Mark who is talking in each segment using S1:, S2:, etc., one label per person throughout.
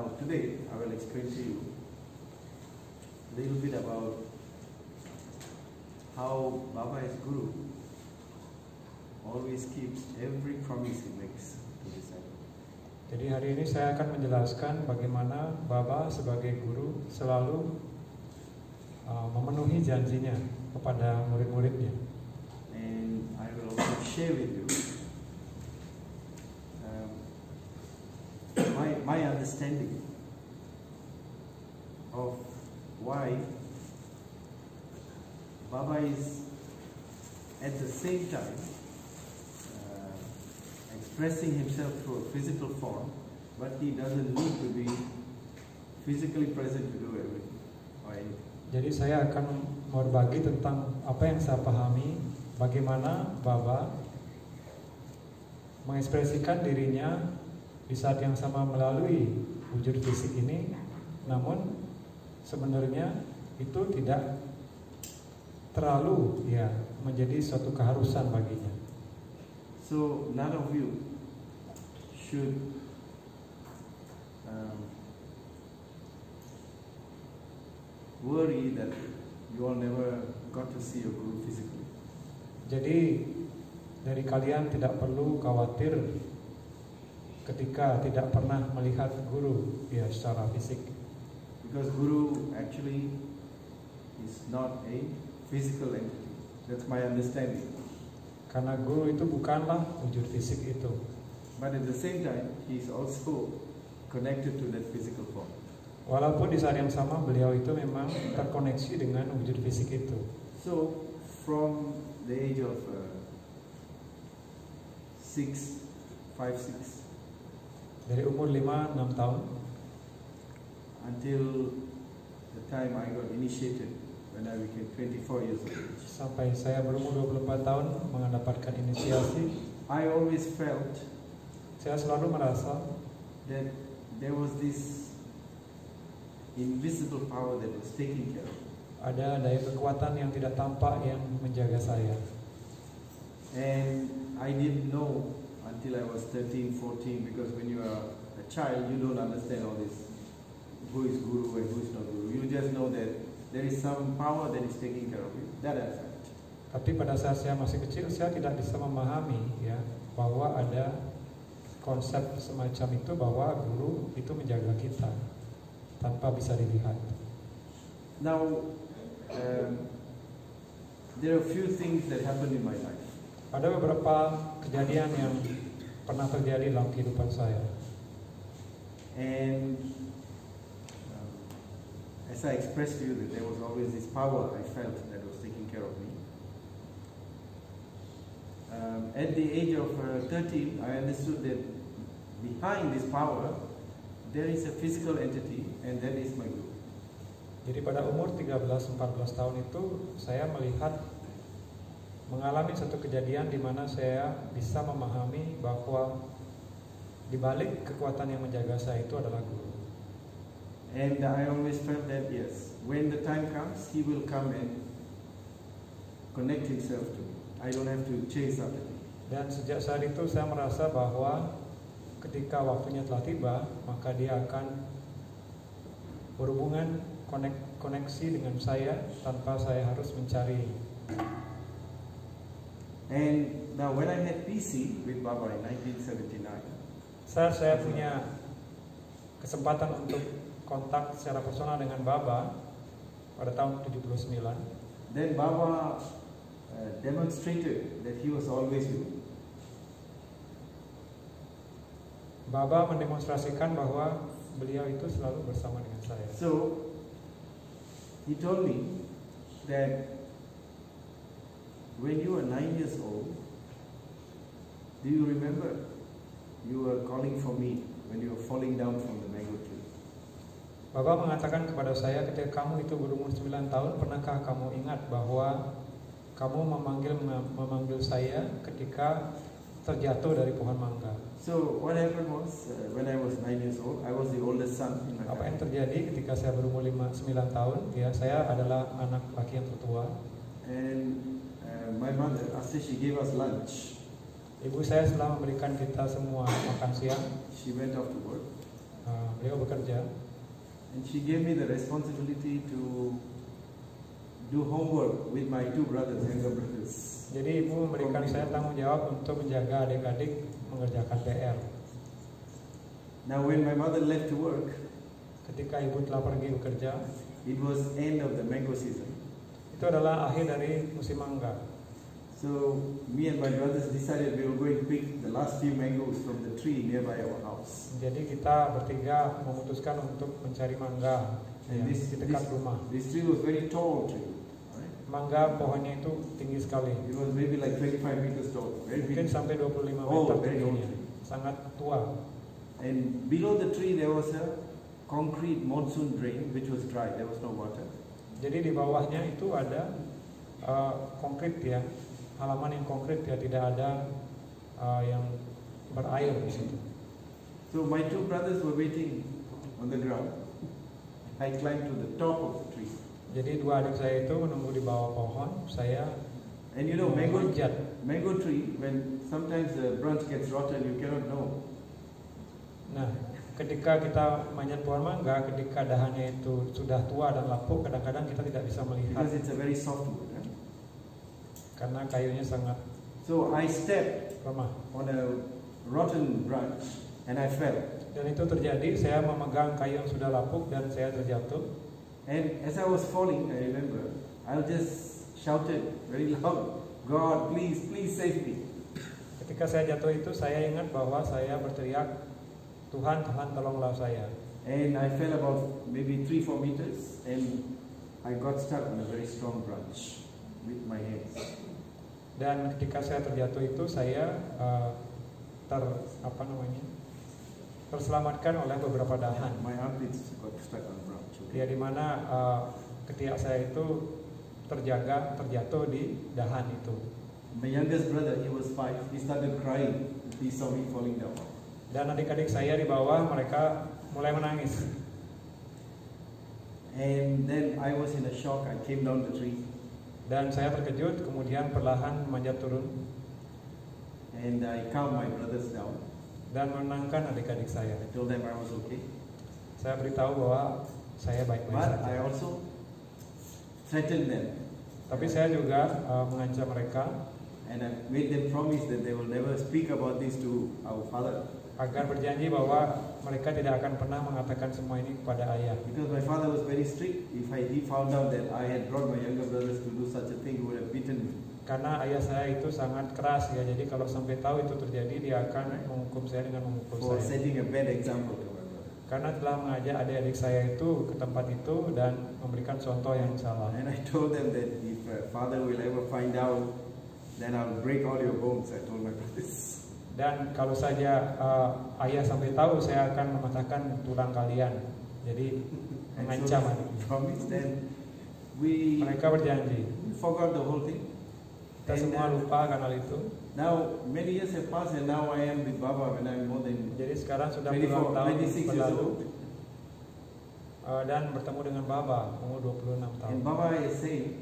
S1: Now today I will explain to you a little bit about how Baba as Guru always keeps every promise he makes to disciple.
S2: Jadi hari ini saya akan menjelaskan bagaimana Baba sebagai guru selalu memenuhi janjinya kepada murid-muridnya.
S1: And I will also share with you my understanding of why Baba is at the same time expressing himself through a physical form, but he doesn't need to be physically present to do everything or anything.
S2: Jadi saya akan berbagi tentang apa yang saya pahami, bagaimana Baba mengekspresikan dirinya di saat yang sama melalui wujud fisik ini, namun sebenarnya itu tidak terlalu menjadi suatu keharusan baginya.
S1: So none of you should worry that you all never got to see your guru physically.
S2: Jadi dari kalian tidak perlu khawatir ketika tidak pernah melihat guru secara fisik.
S1: Because guru actually is not a physical entity. That's my understanding.
S2: Karena guru itu bukanlah wujud fisik itu.
S1: But at the same time, he is also connected to that physical form.
S2: Walaupun di saat yang sama beliau itu memang terkoneksi dengan wujud fisik itu.
S1: So from the age of 5, 6
S2: dari umur 5-6 tahun
S1: until the time I got initiated when I became 24 years old.
S2: Sampai saya berumur 24 tahun mendapatkan inisiasi,
S1: I always felt
S2: saya selalu merasa
S1: that there was this invisible power that was taking care of me.
S2: Ada daya kekuatan yang tidak tampak yang menjaga saya.
S1: And I didn't know until I was 13, 14, because when you are a child, you don't understand all this. Who is guru and who is not guru. You just know that there is some power that is taking care of you. That is fact.
S2: Tapi pada saat saya masih kecil, saya tidak bisa memahami bahwa ada konsep semacam itu, bahwa guru itu menjaga kita tanpa bisa dilihat.
S1: Now, there are a few things that happened in my life.
S2: Ada beberapa kejadian yang pernah terjadi dalam kehidupan saya.
S1: And as I expressed to you that there was always this power I felt that was taking care of me. At the age of 13, I understood that behind this power there is a physical entity, and that is my guru.
S2: Jadi pada umur 13-14 tahun itu saya mengalami satu kejadian di mana saya bisa memahami bahwa di balik kekuatan yang menjaga saya itu adalah guru.
S1: And I always felt that yes, when the time comes, he will come and connect himself to me. I don't have to chase after him.
S2: Dan sejak saat itu saya merasa bahwa ketika waktunya telah tiba, maka dia akan berhubungan, koneksi dengan saya tanpa saya harus mencari.
S1: And now when I had PC with Baba in 1979,
S2: saya punya kesempatan untuk kontak secara personal dengan Baba pada tahun 79.
S1: Then Baba demonstrated that he was always with me.
S2: Baba mendemonstrasikan bahwa beliau itu selalu bersama dengan saya.
S1: So he told me that when you were 9 years old, do you remember you were calling for me when you were falling down from the mango tree?
S2: Baba mengatakan kepada saya ketika kamu itu berumur 9 tahun, pernahkah kamu ingat bahwa kamu memanggil saya ketika terjatuh dari pohon mangga?
S1: So what happened was when I was 9 years old, I was the oldest son in my
S2: Apa yang
S1: family.
S2: terjadi ketika saya berumur 9 tahun? Saya adalah anak laki yang tertua.
S1: And my mother, after she gave us lunch,
S2: Ibu saya setelah memberikan kita semua makan siang,
S1: she went off to work.
S2: beliau bekerja.
S1: And she gave me the responsibility to do homework with my two brothers, younger brothers.
S2: Jadi ibu memberikan saya tanggung jawab untuk menjaga adik-adik mengerjakan PR.
S1: Now when my mother left to work,
S2: ketika ibu telah pergi bekerja,
S1: it was end of the mango season.
S2: Itu adalah akhir dari musim mangga.
S1: So me and my brothers decided we were going to pick the last few mangoes from the tree nearby our house.
S2: Jadi kita bertiga memutuskan untuk mencari mangga
S1: And
S2: di dekat rumah.
S1: This tree was very tall tree. Right?
S2: Mangga pohonnya itu tinggi sekali.
S1: It was maybe like 25 meters tall. Very
S2: Mungkin
S1: big.
S2: sampai 25
S1: Oh,
S2: meter
S1: very
S2: tingginya.
S1: tall.
S2: Sangat tua.
S1: And below the tree there was a concrete monsoon drain which was dry. There was no water.
S2: Jadi di bawahnya itu ada konkrit ya, halaman yang konkrit ya, tidak ada yang berair di situ.
S1: So my two brothers were waiting on the ground. I climbed to the top of the tree.
S2: Jadi dua adik saya itu menunggu di bawah pohon, saya
S1: And you know mango
S2: manjat.
S1: tree, when sometimes the branch gets rotten, you cannot know.
S2: Nah, ketika kita manjat pohon mangga, ketika dahannya itu sudah tua dan lapuk, kadang-kadang kita tidak bisa melihat
S1: Because it's a very soft wood. Eh?
S2: karena kayunya sangat
S1: So I stepped
S2: lemah.
S1: on a rotten branch and I fell.
S2: Dan itu terjadi, saya memegang kayu yang sudah lapuk dan saya terjatuh.
S1: And as I was falling, I remember, I just shouted very loud, God, please, please save me.
S2: Ketika saya jatuh itu, saya ingat bahwa saya berteriak, Tuhan, Tuhan tolonglah saya.
S1: And I fell about maybe 3-4 meters and I got stuck on a very strong branch with my hands.
S2: Dan ketika saya terjatuh itu, saya terselamatkan oleh beberapa dahan.
S1: My armpits got stuck on the branch.
S2: Ya, di mana ketiak saya itu terjatuh di dahan itu.
S1: My youngest brother, he was 5, he started crying. He saw me falling down.
S2: Dan adik-adik saya di bawah, mereka mulai menangis.
S1: And then I was in a shock. I came down the tree.
S2: Dan saya terkejut, kemudian perlahan memanjat turun.
S1: And I calmed my brothers down.
S2: Dan menenangkan adik-adik saya.
S1: I told them I was okay.
S2: Saya beritahu bahwa saya baik-baik
S1: But
S2: saja.
S1: I also threatened them.
S2: Tapi saya juga mengancam mereka.
S1: And I made them promise that they will never speak about this to our father.
S2: Agar berjanji bahwa mereka tidak akan pernah mengatakan semua ini kepada ayah.
S1: Because my father was very strict. If he found out that I had brought my younger brothers to do such a thing, he would have beaten me.
S2: Karena ayah saya itu sangat keras ya, jadi kalau sampai tahu itu terjadi, dia akan menghukum saya dengan memukul
S1: For
S2: saya.
S1: setting a bad example to my brother.
S2: Karena telah mengajak adik-adik saya itu ke tempat itu dan memberikan contoh yang salah.
S1: And I told them that if father will ever find out, then I'll break all your bones. I told my brothers.
S2: Dan kalau saja ayah sampai tahu, saya akan mematahkan tulang kalian. Jadi mengancam adiknya.
S1: Promise. Then we
S2: Mereka berjanji.
S1: forgot the whole thing.
S2: Kita semua lupa akan hal itu.
S1: Now many years have passed, and now I am with Baba when I'm more than
S2: Jadi sekarang sudah
S1: 26
S2: puluhan tahun
S1: years
S2: berlalu
S1: old.
S2: Dan bertemu dengan Baba umur 26 tahun.
S1: And Baba is saying,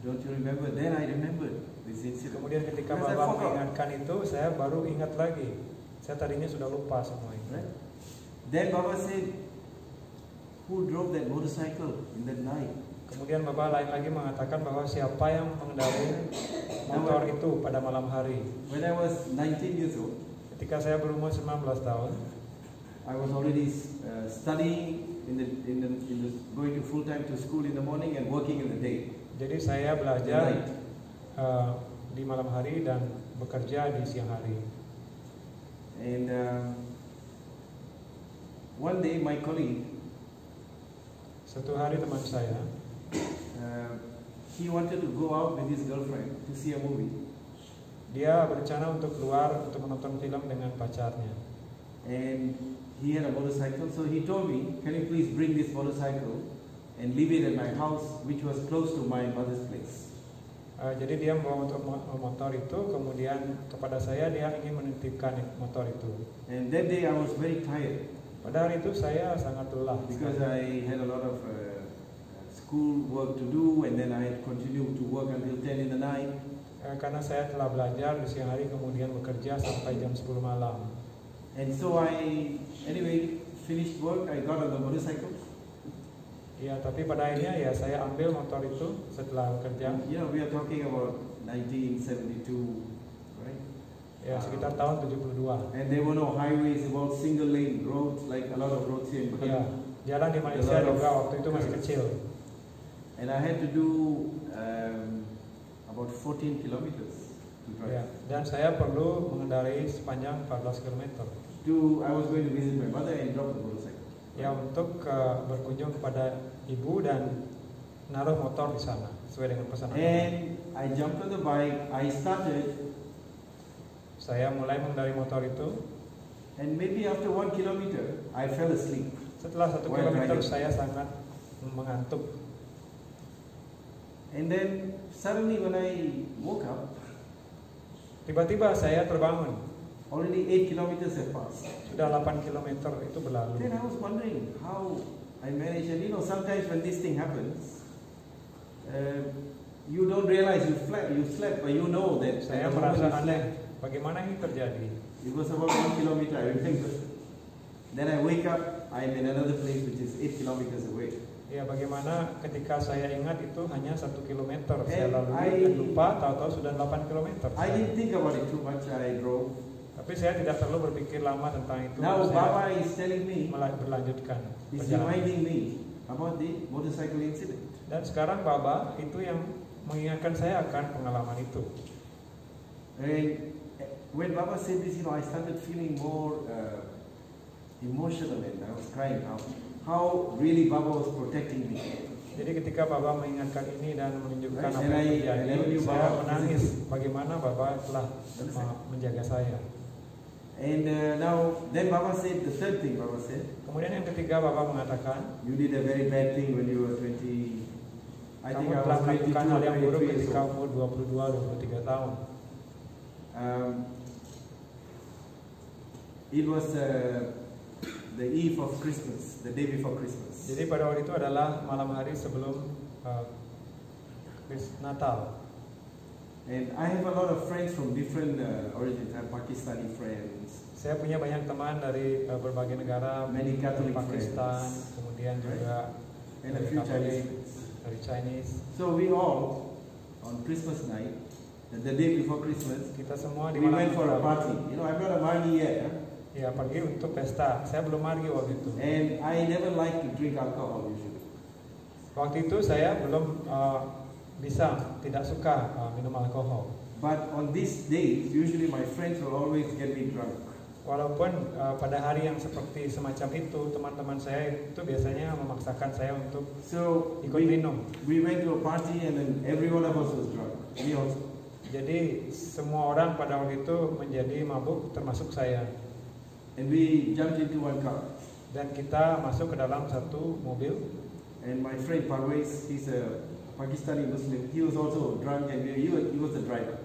S1: don't you remember? Then I remembered this incident.
S2: Kemudian ketika
S1: Because I
S2: Baba
S1: forgot.
S2: mengingatkan itu, saya baru ingat lagi. Saya tadinya sudah lupa semua itu.
S1: Right? Then Baba said, who drove that motorcycle in that night?
S2: Kemudian Baba lain lagi mengatakan bahwa siapa yang mengendarai motor itu pada malam hari.
S1: When I was 19 years old,
S2: Ketika saya berumur 19 tahun,
S1: I was already studying going to full time to school in the morning and working in the day.
S2: jadi saya belajar di malam hari dan bekerja di siang hari.
S1: And one day my colleague,
S2: Suatu hari teman saya,
S1: he wanted to go out with his girlfriend to see a movie.
S2: dia berencana untuk keluar untuk menonton film dengan pacarnya.
S1: And he had a motorcycle, so he told me, can you please bring this motorcycle and leave it at my house, which was close to my mother's place.
S2: Jadi dia membawa motor itu, kemudian kepada saya dia ingin menitipkan motor itu.
S1: And that day I was very tired
S2: Pada hari itu saya sangat lelah
S1: because I had a lot of school work to do, and then I had continued to work until 10 in the night.
S2: Karena saya telah belajar di siang hari, kemudian bekerja sampai jam 10 malam.
S1: And so I, anyway, finished work, I got on the motorcycle.
S2: Ya, tapi pada akhirnya ya saya ambil motor itu setelah bekerja.
S1: You know, we are talking about 1972, right?
S2: Ya, sekitar tahun 72.
S1: And there were no highways, it was single lane roads like a lot of roads here in Bali.
S2: Ya, jalan di Malaysia juga waktu itu masih kecil.
S1: And I had to do about 14 kilometers to drive.
S2: Ya, dan saya perlu mengendarai sepanjang 14 km.
S1: I was going to visit my mother and drop the motorcycle.
S2: Ya, untuk berkunjung kepada ibu dan naruh motor di sana sesuai dengan pesanan.
S1: And I jumped on the bike. I started.
S2: Saya mulai mengendarai motor itu.
S1: And maybe after 1 kilometer, I fell asleep.
S2: Setelah 1 kilometer saya sangat mengantuk.
S1: And then suddenly when I woke up,
S2: tiba-tiba saya terbangun.
S1: Already 8 kilometers have passed.
S2: Sudah 8 kilometer itu berlalu.
S1: Then I was wondering how I managed. And you know, sometimes when this thing happens, you don't realize you slept, but you know that.
S2: Saya merasa aneh. Bagaimana ini terjadi?
S1: It was about 1 kilometer, I remember. Then I wake up, I'm in another place which is 8 kilometers away.
S2: Ya, bagaimana ketika saya ingat itu hanya 1 kilometer. Saya lalui dan lupa, tahu-tahu sudah 8 kilometer.
S1: I didn't think about it too much. I drove.
S2: Tapi saya tidak perlu berpikir lama tentang itu.
S1: Now Baba is telling me,
S2: berlanjutkan.
S1: He's reminding me about the motorcycle incident.
S2: Dan sekarang Baba itu yang mengingatkan saya akan pengalaman itu.
S1: And when Baba said this, you know, I started feeling more emotional, and I was crying how really Baba was protecting me.
S2: Jadi ketika Baba mengingatkan ini dan menunjukkan
S1: Right.
S2: apa yang terjadi, saya menangis bagaimana Baba telah menjaga saya.
S1: And then Baba said the third thing. Baba said,
S2: kemudian yang ketiga Baba mengatakan,
S1: you did a very bad thing when you were 20. I think I was 22
S2: hal yang buruk
S1: or 23
S2: ketika umur 22-23 tahun.
S1: It was the eve of Christmas, the day before Christmas.
S2: Jadi pada waktu itu adalah malam hari sebelum Natal.
S1: And I have a lot of friends from different origins. I have Pakistani friends.
S2: Saya punya banyak teman dari berbagai negara,
S1: Many Catholic
S2: Pakistan,
S1: friends.
S2: kemudian juga
S1: And a
S2: dari
S1: few
S2: Katolik,
S1: Chinese friends.
S2: dari Chinese.
S1: So we all, on Christmas night, the day before Christmas,
S2: Kita semua di
S1: we
S2: malam
S1: went for a
S2: itu,
S1: party. You know, I'm not a margi yet.
S2: ya pergi untuk pesta. Saya belum margi waktu itu.
S1: And I never like to drink alcohol usually.
S2: Waktu itu saya belum tidak suka minum alkohol.
S1: But on these days, usually my friends will always get me drunk.
S2: Walaupun pada hari yang seperti semacam itu, teman-teman saya itu biasanya memaksakan saya untuk ikut minum.
S1: We went to a party and then every one of us was drunk. Me also.
S2: Jadi semua orang pada waktu itu menjadi mabuk, termasuk saya.
S1: And we jumped into one car.
S2: Dan kita masuk ke dalam satu mobil.
S1: And my friend Parvez, he's a Pakistani Muslim. He was also drunk and he was the driver.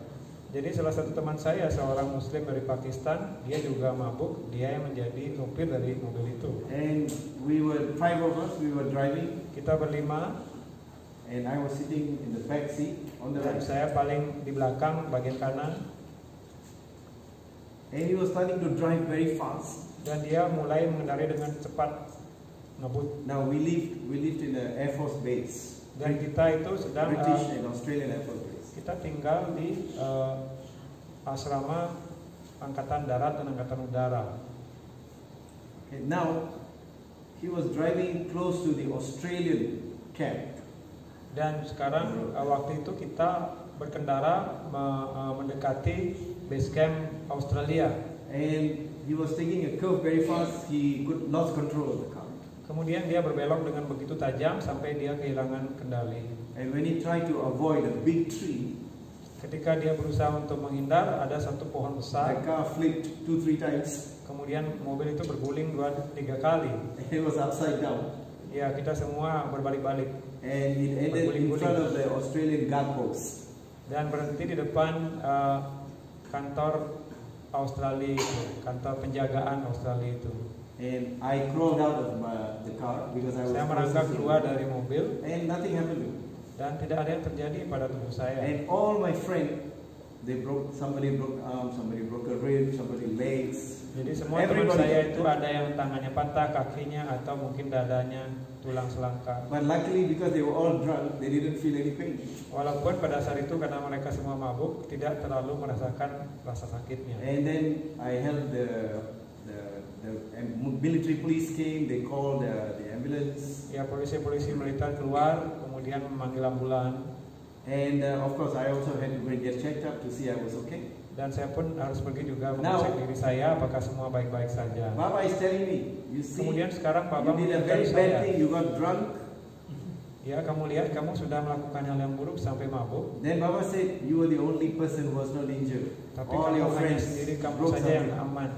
S2: Jadi salah satu teman saya, seorang Muslim dari Pakistan, dia juga mabuk. Dia yang menjadi sopir dari mobil itu.
S1: And we were 5 of us. We were driving.
S2: Kita berlima.
S1: And I was sitting in the back seat on the
S2: Dan
S1: right.
S2: saya paling di belakang bagian kanan.
S1: And he was starting to drive very fast.
S2: Dan dia mulai mengendarai dengan cepat, ngebut.
S1: Now we lived in an Air Force base.
S2: Dan kita itu sedang
S1: British and Australian Air Force base.
S2: kita tinggal di asrama Angkatan Darat dan Angkatan Udara.
S1: Okay, now he was driving close to the Australian camp.
S2: Dan sekarang waktu itu kita berkendara mendekati base camp Australia.
S1: And he was taking a curve very fast. He lost control of the car.
S2: Kemudian dia berbelok dengan begitu tajam sampai dia kehilangan kendali.
S1: And when he tried to avoid a big tree,
S2: ketika dia berusaha untuk menghindar, ada satu pohon
S1: the
S2: besar.
S1: car flipped 2-3 times.
S2: Kemudian mobil itu berguling 2-3 kali.
S1: And it was upside down.
S2: Ya, kita semua berbalik-balik.
S1: And it ended in front of the Australian guard post.
S2: Dan berhenti di depan kantor Australia itu, kantor penjagaan Australia itu.
S1: And I crawled out of the car because I was.
S2: Saya merangkak keluar dari mobil.
S1: And nothing happened to me.
S2: Dan tidak ada yang terjadi pada tubuh saya.
S1: And all my friends, somebody broke arm, somebody broke a rib, somebody legs.
S2: Jadi semua teman saya itu ada yang tangannya patah, kakinya, atau mungkin dadanya tulang selangkah.
S1: But luckily because they were all drunk, they didn't feel any pain.
S2: Walaupun pada saat itu karena mereka semua mabuk, tidak terlalu merasakan rasa sakitnya.
S1: And then I helped the military police came, they called the ambulance.
S2: Ya, polisi militer keluar, kemudian memanggil ambulan.
S1: And of course I also had to go and get checked up to see I was okay.
S2: Dan saya pun harus pergi juga mengecek diri saya apakah semua baik-baik saja.
S1: Baba is telling me, you see,
S2: kemudian sekarang Baba
S1: you did a very bad thing, you got drunk.
S2: Ya, kamu lihat kamu sudah melakukan hal yang buruk sampai mabuk.
S1: Then Baba said, you were the only person who was not injured.
S2: Tapi
S1: all your friends
S2: sendiri kamu saja yang aman,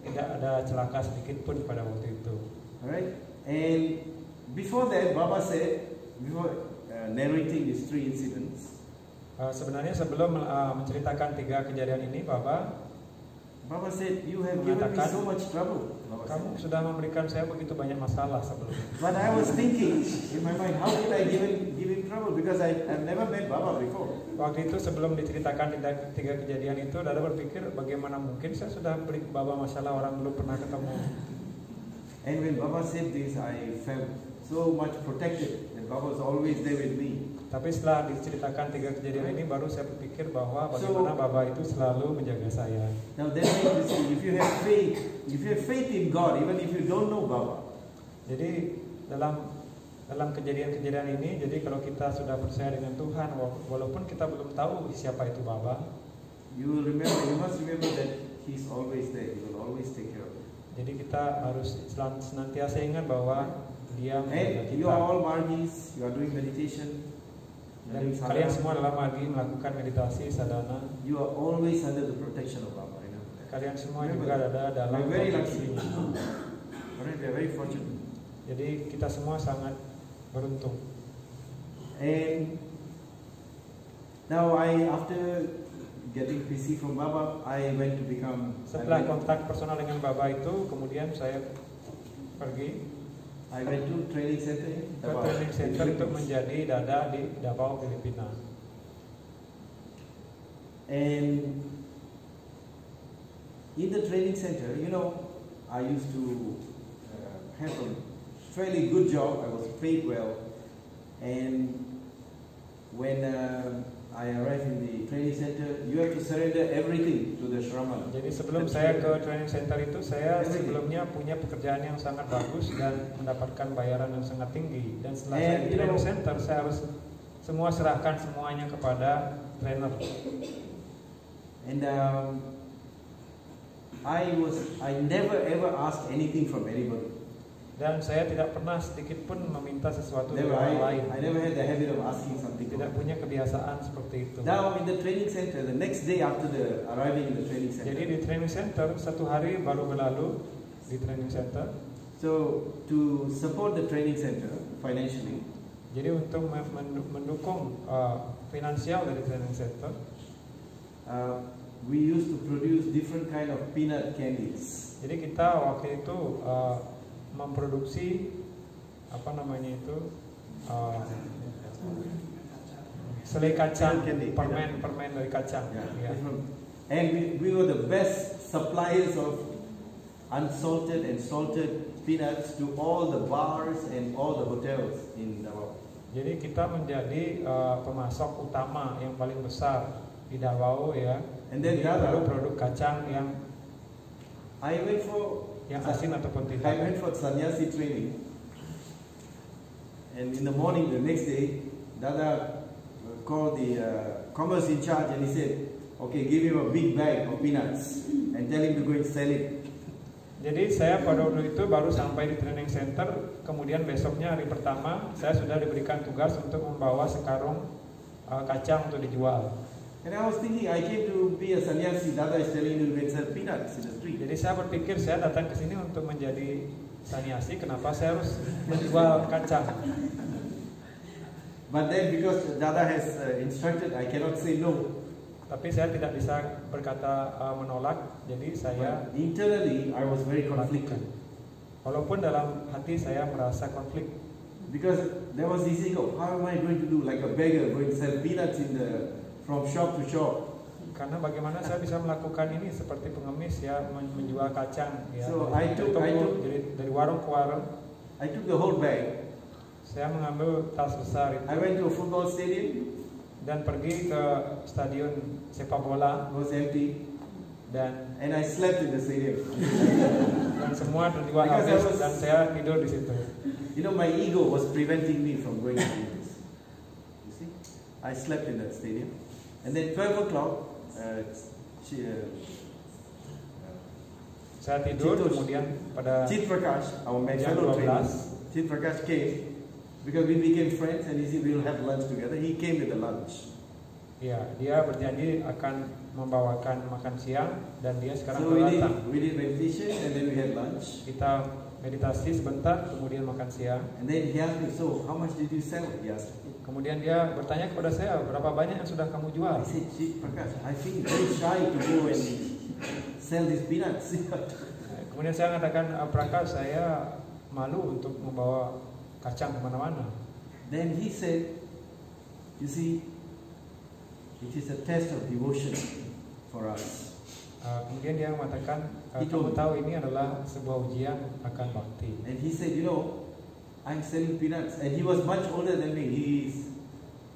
S2: tidak ada celaka sedikit pun pada waktu itu.
S1: Alright, and before that Baba said, before narrating these three incidents,
S2: sebenarnya sebelum menceritakan 3 kejadian ini, Baba
S1: said, you have given me so much trouble.
S2: Kamu sudah memberikan saya begitu banyak masalah sebelumnya.
S1: But I was thinking in my mind, how could I give him trouble? Because I've never met Baba before.
S2: Waktu itu sebelum diceritakan 3 kejadian itu, Dada berpikir bagaimana mungkin saya sudah beri Baba masalah, orang belum pernah ketemu.
S1: And when Baba said this, I felt so much protected, and Baba was always there with me.
S2: Tapi setelah diceritakan 3 kejadian ini, baru saya berpikir bahwa bagaimana Baba itu selalu menjaga saya.
S1: Now that means if you have faith in God, even if you don't know Baba.
S2: Jadi dalam kejadian-kejadian ini, jadi kalau kita sudah percaya dengan Tuhan, walaupun kita belum tahu siapa itu Baba,
S1: you must remember that He's always there. He will always take care of you.
S2: Jadi kita harus senantiasa ingat bahwa Dia menjaga kita.
S1: You are all margis, you are doing meditation.
S2: Dan kalian semua adalah margi, melakukan meditasi sadhana.
S1: You are always under the protection of Baba.
S2: Kalian semua juga ada dalam proteksinya.
S1: We are very fortunate.
S2: Jadi kita semua sangat beruntung.
S1: And now after getting PC from Baba, I went to become.
S2: Setelah kontak personal dengan Baba itu, kemudian saya pergi.
S1: I went to training center.
S2: Ke training center untuk menjadi Dada di Davao, Filipina.
S1: And in the training center, I used to have a fairly good job. I was paid well, and when I arrived in the training center, you have to surrender everything to the Shraman.
S2: Jadi sebelum saya ke training center itu, saya sebelumnya punya pekerjaan yang sangat bagus dan mendapatkan bayaran yang sangat tinggi. Dan setelah saya di training center, saya harus semua serahkan semuanya kepada trainer.
S1: And I never ever asked anything from anybody.
S2: Dan saya tidak pernah sedikit pun meminta sesuatu dari orang lain.
S1: I never had the habit of asking something.
S2: Tidak punya kebiasaan seperti itu.
S1: Now in the training center, the next day after arriving in the training center.
S2: Jadi di training center, 1 hari baru berlalu di training center.
S1: So to support the training center financially.
S2: Jadi untuk mendukung finansial dari training center,
S1: we used to produce different kind of peanut candies.
S2: Jadi kita waktu itu memproduksi selai kacang, permen dari kacang.
S1: Yeah. And we were the best suppliers of unsalted and salted peanuts to all the bars and all the hotels in Davao.
S2: Jadi kita menjadi pemasok utama yang paling besar di Davao, ya.
S1: And then
S2: produk kacang yang asin ataupun tidak.
S1: I went for sannyasi training, and in the morning the next day, Dada called the commerce in charge and he said, "Okay, give him a big bag of peanuts and tell him to go and sell it."
S2: Jadi saya pada waktu itu baru sampai di training center, kemudian besoknya hari pertama saya sudah diberikan tugas untuk membawa sekarung kacang untuk dijual.
S1: And I was thinking, I came to be a sannyasi. Dada is telling me to sell peanuts in the street.
S2: Jadi saya berpikir saya datang ke sini untuk menjadi sannyasi, kenapa saya harus menjual kacang?
S1: But then because Dada has instructed, I cannot say no.
S2: Tapi saya tidak bisa berkata menolak, jadi saya
S1: internally I was very conflicted.
S2: Walaupun dalam hati saya merasa konflik.
S1: Because there was this ego, how am I going to do like a beggar going to sell peanuts from shop to shop?
S2: Karena bagaimana saya bisa melakukan ini seperti pengemis ya, menjual kacang ya.
S1: So
S2: Jadi dari warung ke warung.
S1: I took the whole bag.
S2: Saya mengambil tas besar itu.
S1: I went to a football stadium.
S2: Dan pergi ke stadion sepak bola.
S1: It was empty. And I slept in the stadium.
S2: Dan semua terjual habis dan saya tidur di situ.
S1: You know, my ego was preventing me from going to this. You see, I slept in that stadium, and then 12 o'clock,
S2: saya tidur. Kemudian pada
S1: Chit Prakash, our fellow trainer, Chit Prakash came because we became friends, and he said we will have lunch together. He came with the lunch.
S2: Ya, dia berjanji akan membawakan makan siang dan dia sekarang
S1: so
S2: datang.
S1: We did meditation and then we had lunch.
S2: Kita meditasi sebentar, kemudian makan siang.
S1: And then he asked me, so how much did you sell? He asked.
S2: Kemudian dia bertanya kepada saya, berapa banyak yang sudah kamu jual?
S1: I said, Chit Prakash, I feel very shy to go and sell these peanuts.
S2: Kemudian saya mengatakan, Prakash, saya malu untuk membawa kacang kemana-mana.
S1: Then he said, you see, it is a test of devotion for us.
S2: Kemudian dia mengatakan, kamu tahu ini adalah sebuah ujian akan bakti.
S1: And he said, you know, I'm selling peanuts. And he was much older than me.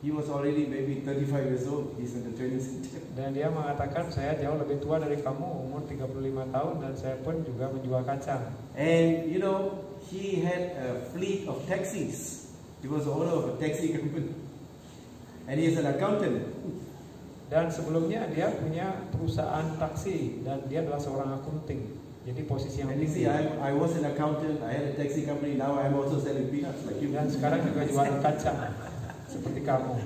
S1: He was already maybe 35 years old. He's in the training center.
S2: Dan dia mengatakan, saya jauh lebih tua dari kamu, umur 35 tahun, dan saya pun juga menjual kacang.
S1: And you know, he had a fleet of taxis. He was the owner of a taxi company. And he is an accountant.
S2: Dan sebelumnya dia punya perusahaan taksi dan dia adalah seorang akunting. Jadi posisi yang
S1: tinggi. I was an accountant, I had a taxi company, now I'm also selling peanuts like you.
S2: Dan sekarang juga jualan kacang seperti kamu.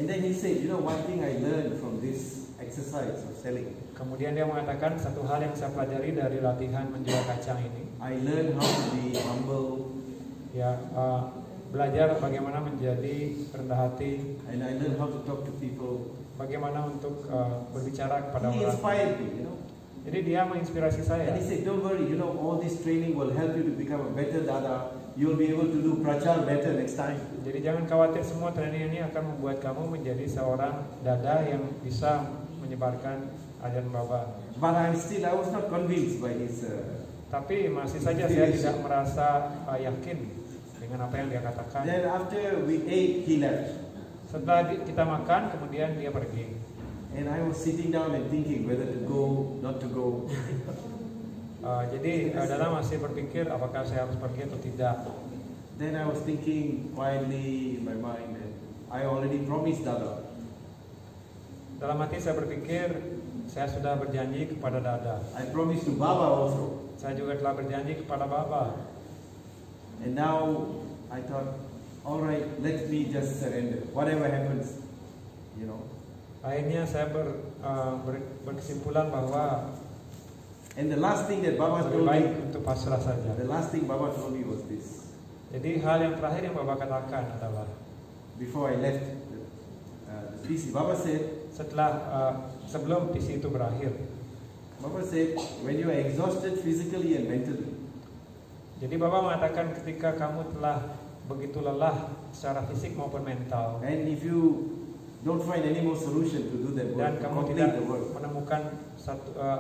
S1: And then he said, you know, one thing I learned from this exercise of selling.
S2: Kemudian dia mengatakan satu hal yang saya pelajari dari latihan menjual kacang ini.
S1: I learned how to be humble.
S2: Ya, belajar bagaimana menjadi rendah hati.
S1: And I learned how to talk to people.
S2: Bagaimana untuk berbicara kepada orang.
S1: He inspired me, you know.
S2: Jadi dia menginspirasi saya.
S1: And he said, don't worry, you know, all this training will help you to become a better Dada. You'll be able to do prachar better next time.
S2: Jadi jangan khawatir, semua training ini akan membuat kamu menjadi seorang Dada yang bisa menyebarkan ajaran Baba.
S1: But I was not convinced by his.
S2: Tapi masih saja saya tidak merasa yakin dengan apa yang dia katakan.
S1: Then after we ate, he left.
S2: Setelah kita makan, kemudian dia pergi.
S1: And I was sitting down and thinking whether to go, not to go.
S2: Jadi Dada masih berpikir apakah saya harus pergi atau tidak.
S1: Then I was thinking quietly in my mind, and I already promised Dada.
S2: Dalam hati saya berpikir, saya sudah berjanji kepada Dada.
S1: I promised to Baba also.
S2: Saya juga telah berjanji kepada Baba.
S1: And now I thought, all right, let me just surrender. Whatever happens, you know.
S2: Akhirnya saya berkesimpulan bahwa
S1: and the last thing that Baba told me,
S2: untuk pasrah saja.
S1: The last thing Baba told me was this.
S2: Jadi hal yang terakhir yang Baba katakan adalah
S1: before I left the PC, Baba said,
S2: sebelum PC itu berakhir,
S1: Baba said, when you are exhausted physically and mentally.
S2: Jadi Baba mengatakan ketika kamu telah begitu lelah secara fisik maupun mental,
S1: and if you don't find any more solution to do that work,
S2: dan kamu tidak menemukan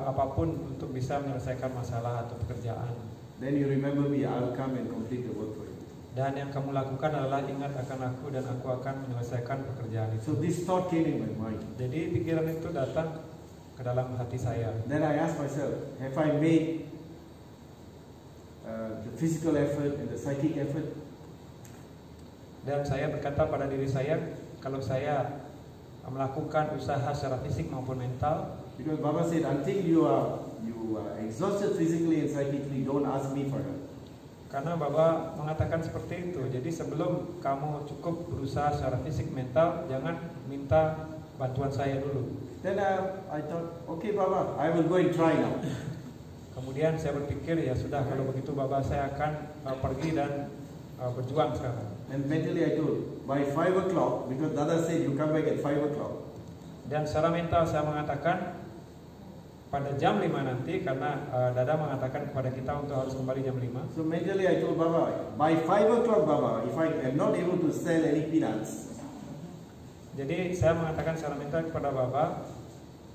S2: apapun untuk bisa menyelesaikan masalah atau pekerjaan,
S1: then you remember me, I'll come and complete the work for you.
S2: Dan yang kamu lakukan adalah ingat akan aku dan aku akan menyelesaikan pekerjaan itu.
S1: So this thought came in my mind.
S2: Jadi pikiran itu datang ke dalam hati saya.
S1: Then I asked myself, have I made the physical effort and the psychic effort?
S2: Dan saya berkata pada diri saya, kalau saya melakukan usaha secara fisik maupun mental,
S1: because Baba said, until you are exhausted physically and psychically, don't ask me for help.
S2: Karena Baba mengatakan seperti itu. Jadi sebelum kamu cukup berusaha secara fisik mental, jangan minta bantuan saya dulu.
S1: Then I thought, okay Baba, I will go and try now.
S2: Kemudian saya berpikir, ya sudah, kalau begitu Baba, saya akan pergi dan berjuang sekarang.
S1: And mentally I told, by 5 o'clock, because Dada said you come back at 5 o'clock.
S2: Dan secara mental saya mengatakan pada jam 5 nanti, karena Dada mengatakan kepada kita untuk harus kembali jam 5.
S1: So mentally I told Baba, by 5 o'clock Baba, if I am not able to sell any peanuts.
S2: Jadi saya mengatakan secara mental kepada Baba,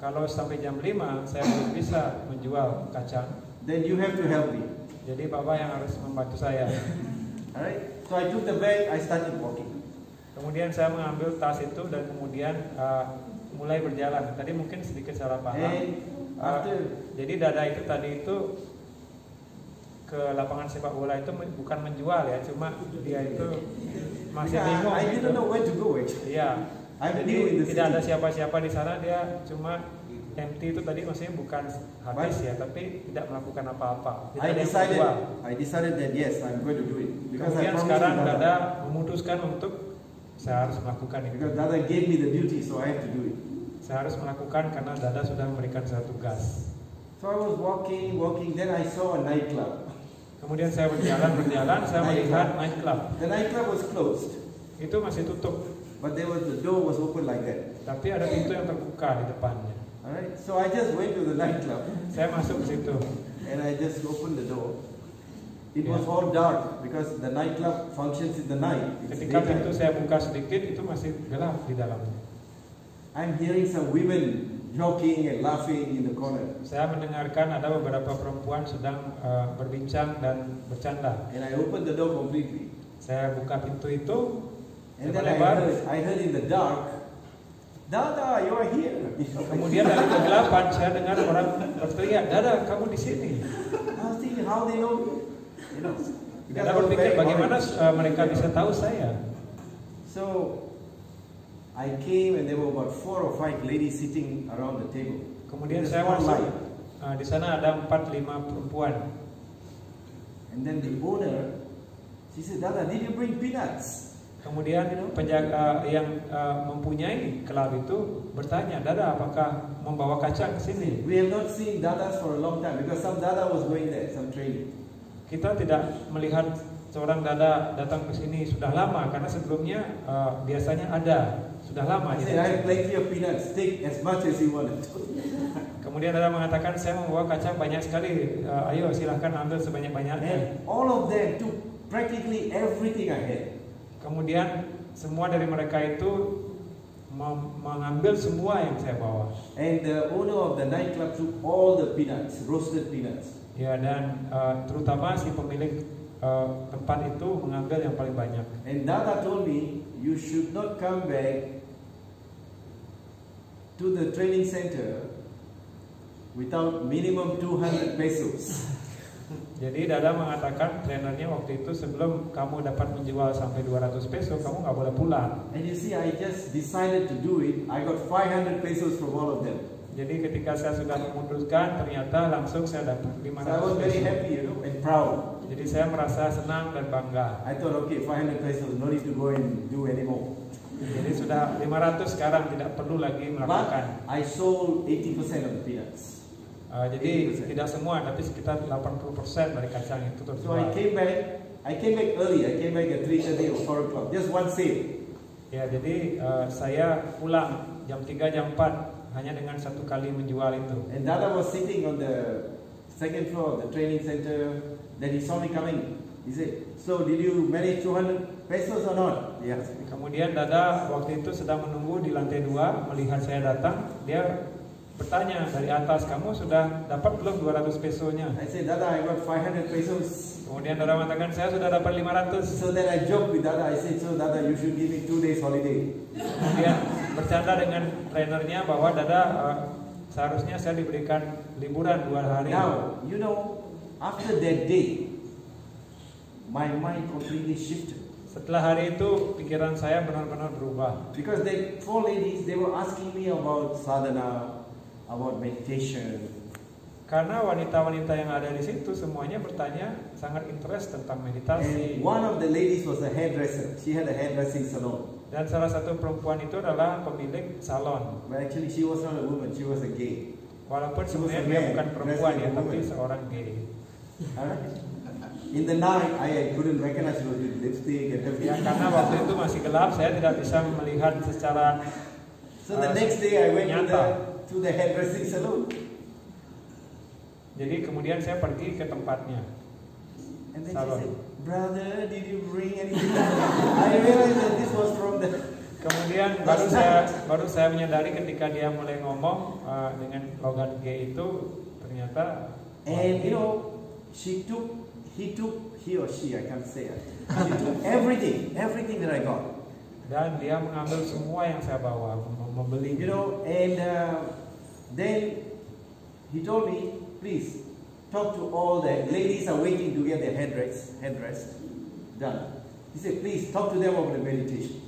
S2: kalau sampai jam 5 saya belum bisa menjual kacang,
S1: then you have to help me.
S2: jadi Bapak yang harus membantu saya.
S1: Alright? So I took the bag, I started walking.
S2: Kemudian saya mengambil tas itu dan kemudian mulai berjalan. Tadi mungkin sedikit salah paham. Jadi Dada itu tadi itu ke lapangan sepak bola itu bukan menjual ya, cuma dia itu masih bingung.
S1: I didn't know where to go actually.
S2: Iya. Jadi tidak ada siapa-siapa di sana, dia cuma empty itu tadi, maksudnya bukan habis ya, tapi tidak melakukan apa-apa.
S1: I decided that yes, I'm going to do it. Because
S2: kemudian sekarang Dada memutuskan untuk saya harus melakukan itu.
S1: Because Dada gave me the duty, so I have to do it.
S2: Saya harus melakukan karena Dada sudah memberikan saya tugas.
S1: So I was walking, then I saw a nightclub.
S2: Kemudian saya berjalan, saya melihat nightclub.
S1: The nightclub was closed.
S2: Itu masih tutup.
S1: But the door was open like that.
S2: Tapi ada pintu yang terbuka di depannya.
S1: Alright, so I just went to the nightclub.
S2: Saya masuk ke situ.
S1: And I just opened the door. It was all dark because the nightclub functions in the night.
S2: Ketika pintu saya buka sedikit, itu masih gelap di dalamnya.
S1: I'm hearing some women joking and laughing in the corner.
S2: Saya mendengarkan ada beberapa perempuan sedang berbincang dan bercanda.
S1: And I opened the door completely.
S2: Saya buka pintu itu.
S1: And then I heard in the dark, Dada, you are here.
S2: Kemudian dari kegelapan saya dengar orang berteriak, Dada, kamu di sini.
S1: I was thinking, how they know me? You know.
S2: Dada berpikir bagaimana mereka bisa tahu saya.
S1: So I came and there were about 4 or 5 ladies sitting around the table.
S2: Kemudian saya masuk. Di sana ada 4-5 perempuan.
S1: And then the owner, she said, Dada, did you bring peanuts?
S2: Kemudian penjaga yang mempunyai klub itu bertanya, Dada, apakah membawa kacang ke sini?
S1: We have not seen Dadas for a long time because some Dada was going there, some training.
S2: Kita tidak melihat seorang Dada datang ke sini sudah lama karena sebelumnya biasanya ada. Sudah lama.
S1: I said, I have plenty of peanuts. Take as much as you want.
S2: Kemudian Dada mengatakan, saya membawa kacang banyak sekali. Ayo silahkan ambil sebanyak-banyaknya.
S1: All of them took practically everything I had.
S2: Kemudian semua dari mereka itu mengambil semua yang saya bawa.
S1: And the owner of the nightclub took all the peanuts, roasted peanuts.
S2: Ya, dan terutama si pemilik tempat itu mengambil yang paling banyak.
S1: And Dada told me, you should not come back to the training center without minimum 200 pesos.
S2: Jadi Dada mengatakan trainernya waktu itu, sebelum kamu dapat menjual sampai 200 peso, kamu nggak boleh pulang.
S1: And you see, I just decided to do it. I got 500 pesos from all of them.
S2: Jadi ketika saya sudah memutuskan, ternyata langsung saya dapat 500 peso.
S1: So I was very happy, and proud.
S2: Jadi saya merasa senang dan bangga.
S1: I thought, okay, 500 pesos, no need to go and do anymore.
S2: Jadi sudah 500 sekarang, tidak perlu lagi melakukan.
S1: But I sold 80% of the peanuts.
S2: Jadi tidak semua, tapi sekitar 80% dari kacang itu terjual.
S1: So I came back early. I came back at 3:30 or 4 o'clock. Just one sale.
S2: Ya, jadi saya pulang jam 3 jam 4 hanya dengan satu kali menjual itu.
S1: And Dada was sitting on the second floor of the training center. Then he saw me coming. He said, "So did you manage 200 pesos or not?" He asked me.
S2: Kemudian Dada waktu itu sedang menunggu di lantai 2, melihat saya datang, dia bertanya dari atas, kamu sudah dapat belum 200 pesonya?
S1: I said, Dada, I got 500 pesos.
S2: Kemudian Dada mengatakan, saya sudah dapat 500.
S1: So then I joked with Dada. I said, so Dada, you should give me 2 days holiday.
S2: Kemudian bercanda dengan trainernya bahwa Dada seharusnya saya diberikan liburan 2 hari.
S1: Now, you know, after that day, my mind completely shifted.
S2: Setelah hari itu pikiran saya benar-benar berubah.
S1: Because the 4 ladies, they were asking me about sadhana, about meditation.
S2: Karena wanita-wanita yang ada di situ semuanya bertanya, sangat interest tentang meditasi.
S1: And one of the ladies was a hairdresser. She had a hairdressing salon.
S2: Dan salah satu perempuan itu adalah pemilik salon.
S1: But actually she was not a woman, she was a gay.
S2: Walaupun sebenarnya dia bukan perempuan ya, tapi seorang gay.
S1: In the night, I couldn't recognize she was with lipstick and everything.
S2: Ya, karena waktu itu masih gelap, saya tidak bisa melihat secara
S1: So the next day I went to the hairdressing salon.
S2: Jadi kemudian saya pergi ke tempatnya.
S1: And then she said, brother, did you bring anything? I realized that this was from the
S2: Kemudian baru saya menyadari ketika dia mulai ngomong dengan logat G itu ternyata.
S1: And you know, he or she, I can't say it. She took everything that I got.
S2: Dan dia mengambil semua yang saya bawa, membeli.
S1: You know, and then he told me, please talk to all the ladies are waiting to get their headdress done. He said, please talk to them about the meditation.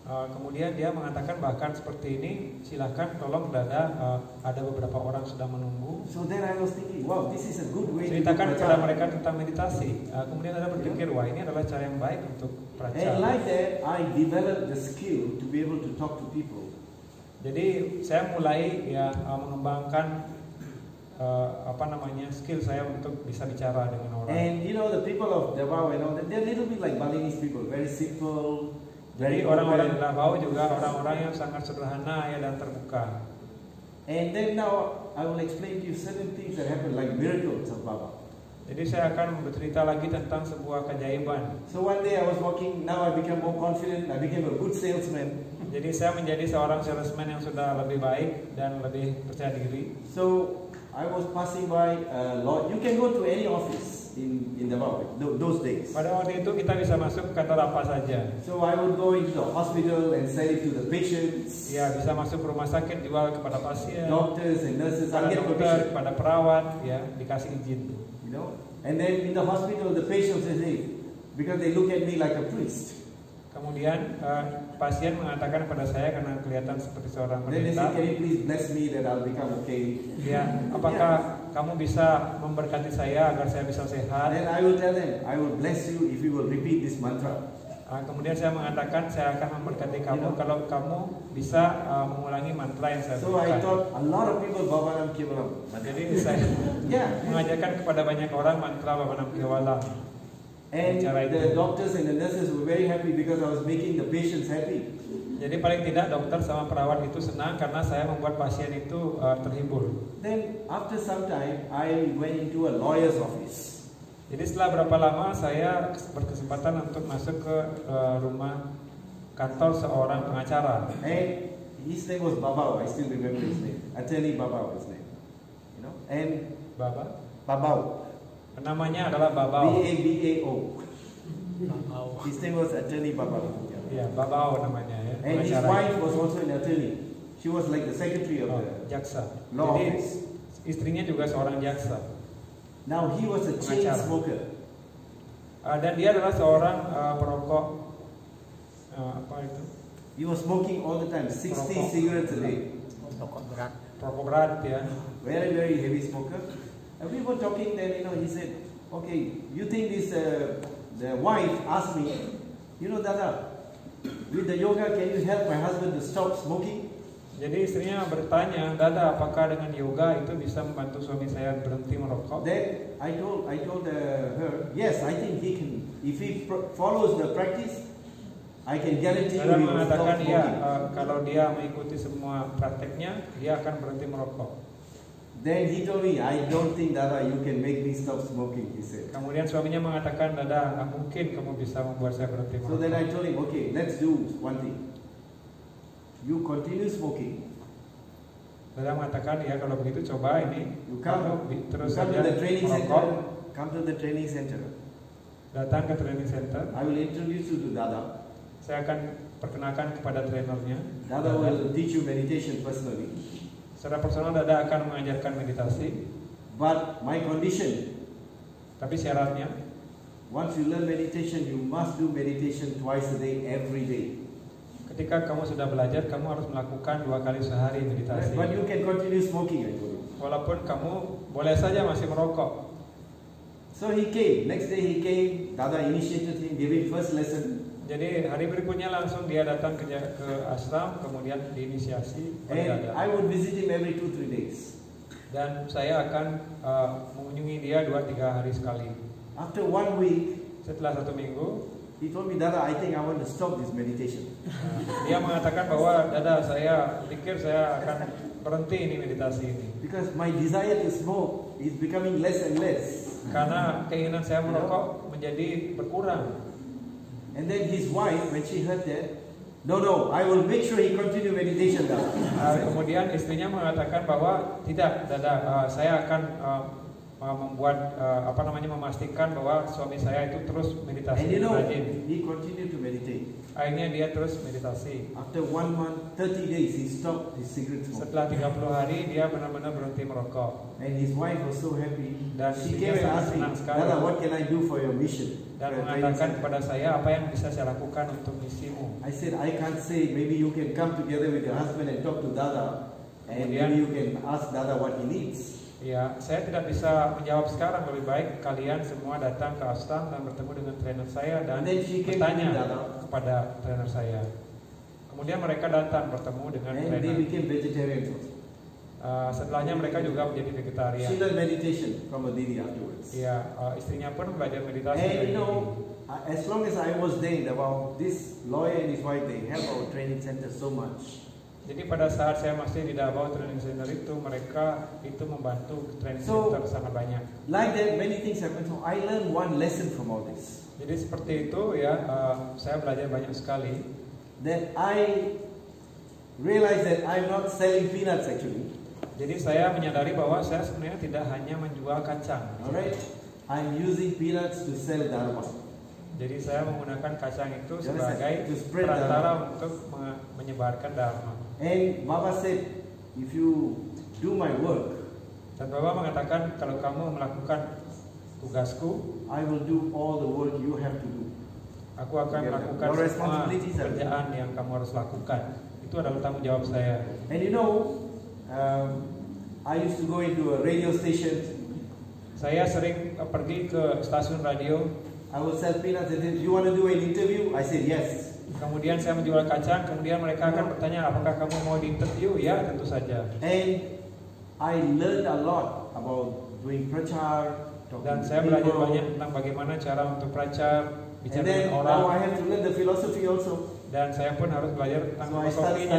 S2: Kemudian dia mengatakan bahkan seperti ini, silakan tolong Dada, ada beberapa orang sedang menunggu.
S1: So then I was thinking, wow, this is a good way.
S2: Ceritakan kepada mereka tentang meditasi. Kemudian Dada berpikir, wah ini adalah cara yang baik untuk pracara.
S1: And like that, I developed the skill to be able to talk to people.
S2: Jadi saya mulai mengembangkan skill saya untuk bisa bicara dengan orang.
S1: And you know the people of Davao and all that, they're a little bit like Balinese people, very simple.
S2: Jadi orang-orang Davao juga orang-orang yang sangat sederhana dan terbuka.
S1: And then now I will explain to you certain things that happen like miracles of Baba.
S2: Jadi saya akan bercerita lagi tentang sebuah keajaiban.
S1: So one day I was walking, now I became more confident, I became a good salesman.
S2: Jadi saya menjadi seorang salesman yang sudah lebih baik dan lebih percaya diri.
S1: So I was passing by a lot. You can go to any office in Davao those days.
S2: Pada waktu itu kita bisa masuk ke kantor apa saja.
S1: So I would go into the hospital and sell it to the patients.
S2: Ya, bisa masuk ke rumah sakit, jual kepada pasien.
S1: Doctors and nurses,
S2: kepada dokter, kepada perawat, ya dikasih izin.
S1: You know, and then in the hospital the patients say, because they look at me like a priest.
S2: Kemudian pasien mengatakan kepada saya karena kelihatan seperti seorang pendeta.
S1: Then they say, can you please bless me that I'll become okay?
S2: Ya, apakah kamu bisa memberkati saya agar saya bisa sehat?
S1: Then I will tell them, I will bless you if you will repeat this mantra.
S2: Kemudian saya mengatakan saya akan memberkati kamu kalau kamu bisa mengulangi mantra yang saya berikan.
S1: So I taught a lot of people Bhavanam Kevalam.
S2: Jadi saya mengajarkan kepada banyak orang mantra Bhavanam Kevalam.
S1: And the doctors and the nurses were very happy because I was making the patients happy.
S2: Jadi paling tidak dokter sama perawat itu senang karena saya membuat pasien itu terhibur.
S1: Then after some time I went into a lawyer's office.
S2: Jadi setelah berapa lama saya berkesempatan untuk masuk ke rumah kantor seorang pengacara.
S1: And his name was Babao, I still remember his name. Attorney Babao, his name. You know? And Babao.
S2: Namanya adalah Babao.
S1: B-A-B-A-O. His name was Attorney Babao.
S2: Ya, Babao namanya ya.
S1: And his wife was also an attorney. She was like the secretary of the
S2: jaksa.
S1: law
S2: Jadi,
S1: office.
S2: Istrinya juga seorang jaksa.
S1: Now he was a chain smoker.
S2: Dan dia adalah seorang perokok. Apa itu?
S1: He was smoking all the time, 60 cigarettes a day.
S2: Perokok berat ya.
S1: Very, very heavy smoker. And we were talking then, you know, he said, okay, you think this, the wife asked me, you know, Dada, with the yoga, can you help my husband to stop smoking?
S2: Jadi istrinya bertanya, Dada, apakah dengan yoga itu bisa membantu suami saya berhenti merokok?
S1: Then I told her, yes, I think he can. If he follows the practice, I can guarantee you he will stop smoking.
S2: Kalau dia mengikuti semua prakteknya, dia akan berhenti merokok.
S1: Then he told me, I don't think, Dada, you can make me stop smoking, he said.
S2: Kemudian suaminya mengatakan, Dada, nggak mungkin kamu bisa membuat saya berhenti merokok.
S1: So then I told him, okay, let's do one thing. You continue smoking.
S2: Dada mengatakan, ya kalau begitu coba ini.
S1: Come to the training center. Come to the training center.
S2: Datang ke training center.
S1: I will introduce you to Dada.
S2: Saya akan perkenalkan kepada trainernya.
S1: Dada will teach you meditation personally.
S2: Secara personal Dada akan mengajarkan meditasi.
S1: But my condition,
S2: tapi syaratnya,
S1: once you learn meditation, you must do meditation twice a day, every day.
S2: Ketika kamu sudah belajar, kamu harus melakukan 2 kali sehari meditasi.
S1: But you can continue smoking, I told you.
S2: Walaupun kamu boleh saja masih merokok.
S1: So he came. Next day he came. Dada initiated him, gave him first lesson.
S2: Jadi hari berikutnya langsung dia datang ke ashram, kemudian diinisiasi oleh Dada.
S1: And I would visit him every 2-3 days.
S2: Dan saya akan mengunjungi dia 2-3 hari sekali.
S1: After 1 week,
S2: setelah 1 minggu,
S1: he told me, Dada, I think I want to stop this meditation.
S2: Dia mengatakan bahwa, Dada, saya pikir saya akan berhenti ini meditasi ini.
S1: Because my desire to smoke is becoming less and less.
S2: Karena keinginan saya merokok menjadi berkurang.
S1: And then his wife, when she heard that, No, I will make sure he continue meditation.
S2: Kemudian istrinya mengatakan bahwa tidak, Dada, saya akan membuat memastikan bahwa suami saya itu terus meditasi.
S1: And you know, he continued to meditate.
S2: Akhirnya dia terus meditasi.
S1: After 1 month, 30 days, he stopped his cigarette smoke.
S2: Setelah 30 hari dia benar-benar berhenti merokok.
S1: And his wife was so happy.
S2: Dan
S1: She came and asked me, Dada, what can I do for your mission?
S2: Dan mengatakan kepada saya, apa yang bisa saya lakukan untuk misimu?
S1: I said, I can't say. Maybe you can come together with your husband and talk to Dada, and maybe you can ask Dada what he needs.
S2: Ya, saya tidak bisa menjawab sekarang. Lebih baik kalian semua datang ke ashram dan bertemu dengan trainer saya dan bertanya kepada trainer saya. Kemudian mereka datang bertemu dengan trainer.
S1: And they became vegetarians.
S2: Setelahnya mereka juga menjadi vegetarian.
S1: She learned meditation from a didi afterwards.
S2: Ya, istrinya pun belajar meditasi.
S1: And you know, as long as I was there, about this lawyer and his wife, they help our training center so much.
S2: Jadi pada saat saya masih di Davao Training Center itu, mereka itu membantu training center sangat banyak.
S1: Like that, many things happen. So I learned one lesson from all this.
S2: Jadi seperti itu ya, saya belajar banyak sekali.
S1: That I realized that I'm not selling peanuts actually.
S2: Jadi saya menyadari bahwa saya sebenarnya tidak hanya menjual kacang.
S1: Alright, I'm using peanuts to sell dharma.
S2: Jadi saya menggunakan kacang itu sebagai perantara untuk menyebarkan dharma.
S1: And Baba said, if you do my work,
S2: dan Baba mengatakan kalau kamu melakukan tugasku,
S1: I will do all the work you have to do.
S2: Aku akan melakukan semua pekerjaan yang kamu harus lakukan. Itu adalah tanggung jawab saya.
S1: And you know, I used to go into a radio station.
S2: Saya sering pergi ke stasiun radio.
S1: I would sell peanuts and say, you want to do an interview? I said yes.
S2: Kemudian saya menjual kacang, kemudian mereka akan bertanya, apakah kamu mau diinterview? Ya, tentu saja.
S1: And I learned a lot about doing prachar,
S2: dan saya belajar banyak tentang bagaimana cara untuk prachar, bicara dengan orang.
S1: Now I have to learn the philosophy also.
S2: Dan saya pun harus belajar tentang
S1: filosofinya.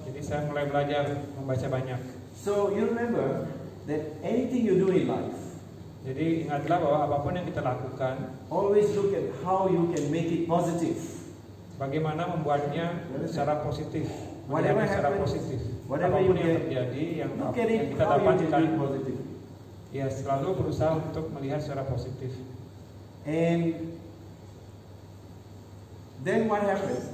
S2: Jadi saya mulai belajar membaca banyak.
S1: So you remember that anything you do in life,
S2: jadi ingatlah bahwa apapun yang kita lakukan,
S1: always look at how you can make it positive.
S2: Bagaimana membuatnya secara positif,
S1: whatever
S2: secara
S1: happens,
S2: positif.
S1: Whatever
S2: Apapun
S1: you
S2: yang
S1: get,
S2: terjadi, yang
S1: kita
S2: dapatkan,
S1: positif.
S2: Ya selalu berusaha untuk melihat secara positif.
S1: And then what happens?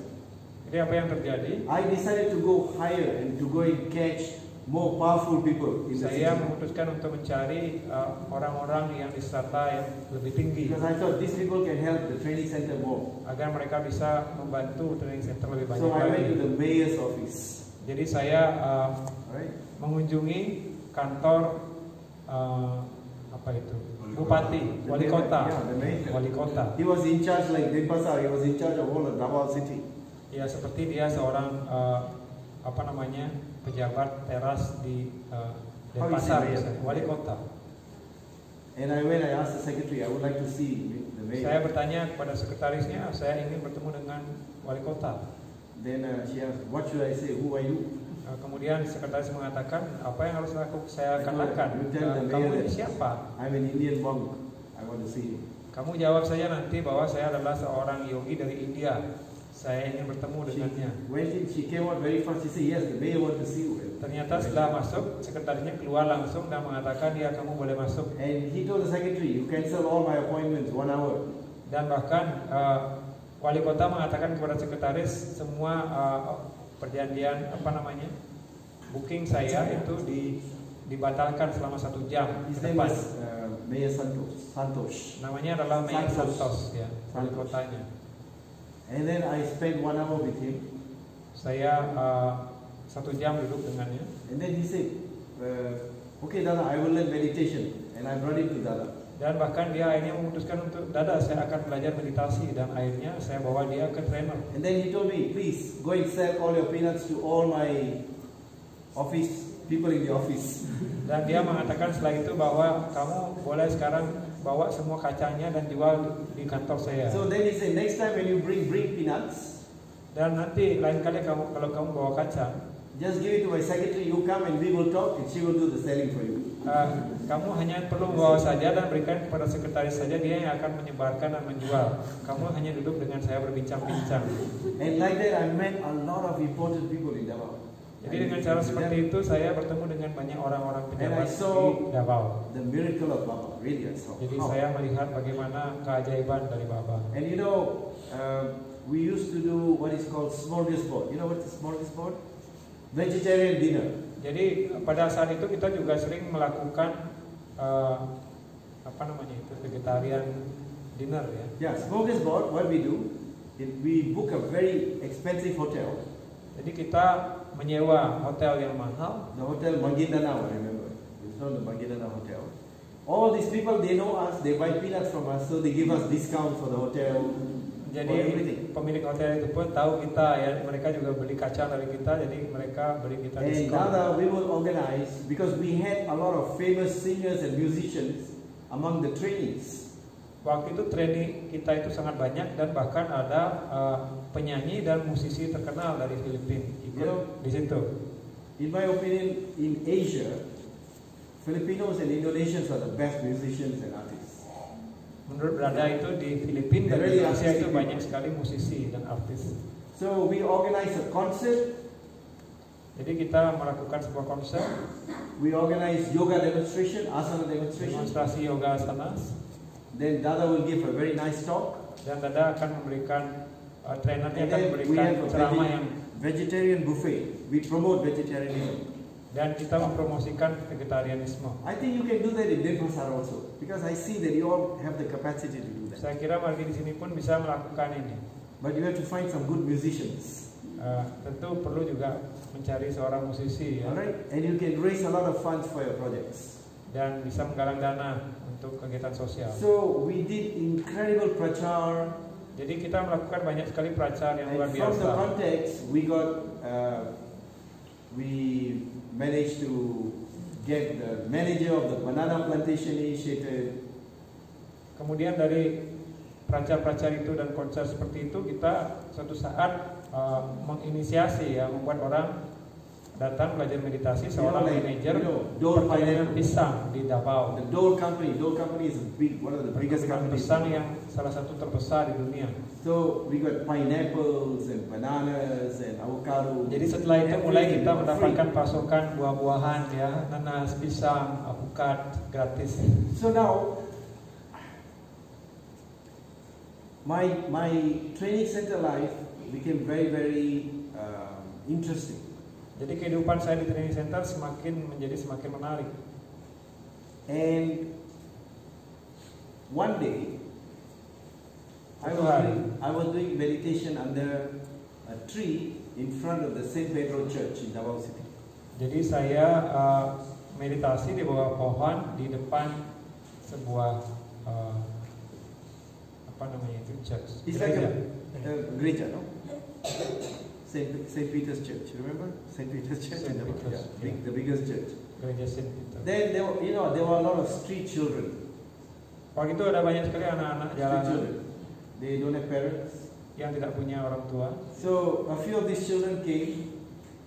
S2: Jadi apa yang terjadi?
S1: I decided to go higher and to go and catch more powerful people in the city.
S2: Saya memutuskan untuk mencari orang-orang yang di strata yang lebih tinggi.
S1: Because I thought these people can help the training center more.
S2: Agar mereka bisa membantu training center lebih banyak.
S1: So I went to the mayor's office.
S2: Jadi saya mengunjungi kantor apa itu? Bupati, wali kota. Wali kota.
S1: He was in charge like Denpasar. He was in charge of all the Davao city.
S2: Ya seperti dia seorang pejabat teras di Denpasar, wali kota.
S1: And I asked the secretary, I would like to see the mayor.
S2: Saya bertanya kepada sekretarisnya, saya ingin bertemu dengan wali kota.
S1: Then she asked, what should I say? Who are you?
S2: Kemudian sekretaris mengatakan, apa yang harus saya katakan? Kamu ini siapa?
S1: I'm an Indian monk. I want to see you.
S2: Kamu jawab saja nanti bahwa saya adalah seorang yogi dari India. Saya ingin bertemu dengannya.
S1: She came out very fast. She said, yes, the mayor want to see you.
S2: Ternyata setelah masuk, sekretarisnya keluar langsung dan mengatakan, ya kamu boleh masuk.
S1: And he told the secretary, you cancel all my appointments 1 hour.
S2: Dan bahkan wali kota mengatakan kepada sekretaris semua perjanjian booking saya itu dibatalkan selama 1 jam.
S1: His name was Mayor Santosh.
S2: Namanya adalah Mayor Santosh, ya, wali kotanya.
S1: And then I spent 1 hour with him.
S2: Saya 1 jam duduk dengannya.
S1: And then he said, okay Dada, I will learn meditation. And I brought him to Dada.
S2: Dan bahkan dia akhirnya memutuskan untuk, Dada, saya akan belajar meditasi. Dan akhirnya saya bawa dia ke trainer.
S1: And then he told me, please go and sell all your peanuts to all my office people in the office.
S2: Dan dia mengatakan setelah itu bahwa kamu boleh sekarang bawa semua kacangnya dan jual di kantor saya.
S1: So then he said, next time when you bring peanuts.
S2: Dan nanti lain kali kalau kamu bawa kacang,
S1: just give it to my secretary. You come and we will talk, and she will do the selling for you.
S2: Kamu hanya perlu membawa saja dan berikan kepada sekretaris saja, dia yang akan menyebarkan dan menjual. Kamu hanya duduk dengan saya berbincang-bincang.
S1: And like that, I met a lot of important people in Davao.
S2: Jadi dengan cara seperti itu saya bertemu dengan banyak orang-orang
S1: And I
S2: pejabat
S1: saw
S2: di Davao.
S1: the miracle of Baba. Really, I saw.
S2: Jadi saya melihat bagaimana keajaiban dari Baba.
S1: And you know, we used to do what is called smorgasbord. You know what is smorgasbord? Vegetarian dinner.
S2: Jadi pada saat itu kita juga sering melakukan apa namanya itu, vegetarian dinner ya.
S1: Yeah, smorgasbord. What we do, we book a very expensive hotel.
S2: Jadi kita menyewa hotel yang mahal.
S1: The hotel Magindanao, I remember. It's not the Magindanao hotel. All these people, they know us. They buy peanuts from us, so they give us discount for the hotel.
S2: Jadi pemilik hotel itu pun tahu kita ya, mereka juga beli kacang dari kita, jadi mereka beri kita diskon.
S1: And Dada, we will organize because we had a lot of famous singers and musicians among the trainees.
S2: Waktu itu trainee kita itu sangat banyak dan bahkan ada penyanyi dan musisi terkenal dari Filipina ikut di situ.
S1: In my opinion, in Asia, Filipinos and Indonesians are the best musicians and artists.
S2: Menurut Dada itu di Filipina dan
S1: Really
S2: Indonesia itu
S1: artistic
S2: banyak sekali musisi dan artis.
S1: So we organize a concert.
S2: Jadi kita melakukan sebuah konser.
S1: We organize yoga demonstration, asana demonstration.
S2: Demonstrasi yoga asana.
S1: Then Dada will give a very nice talk.
S2: Dan Dada akan memberikan trainernya akan
S1: We
S2: memberikan
S1: have
S2: ceramah yang
S1: vegetarian buffet. We promote vegetarianism.
S2: Dan kita mempromosikan vegetarianisme.
S1: I think you can do that in Denpasar also, because I see that you all have the capacity to do that.
S2: Saya kira margi di sini pun bisa melakukan ini.
S1: But you have to find some good musicians.
S2: Tentu perlu juga mencari seorang musisi ya.
S1: Alright, and you can raise a lot of funds for your projects.
S2: Dan bisa menggalang dana untuk kegiatan sosial.
S1: So we did incredible prachar.
S2: Jadi kita melakukan banyak sekali pracar yang luar
S1: And from
S2: biasa.
S1: the context, we managed to get the manager of the banana plantation initiated.
S2: Kemudian dari pracar-pracar itu dan konser seperti itu, kita suatu saat menginisiasi ya, membuat orang datang belajar meditasi. Seorang manajer perkebunan pisang di Davao.
S1: The Dole Company is one of the biggest companies.
S2: Pisang yang salah satu terbesar di dunia.
S1: So we got pineapples and bananas and avocado.
S2: Jadi setelah itu mulai kita mendapatkan pasokan buah-buahan ya, nanas, pisang, alpukat gratis.
S1: So now my training center life became very interesting.
S2: Jadi kehidupan saya di training center semakin menarik.
S1: And one day I was doing meditation under a tree in front of the St. Pedro Church in Davao City.
S2: Jadi saya meditasi di bawah pohon di depan sebuah apa namanya itu, church.
S1: It's like a gereja, no? St. Peter's Church. You remember St. Peter's Church?
S2: St. Peter's, yeah.
S1: The biggest church.
S2: Gereja St. Peter.
S1: Then there were a lot of street children.
S2: Waktu itu ada banyak sekali anak-anak jalanan
S1: They don't have parents.
S2: yang tidak punya orang tua.
S1: So a few of these children came.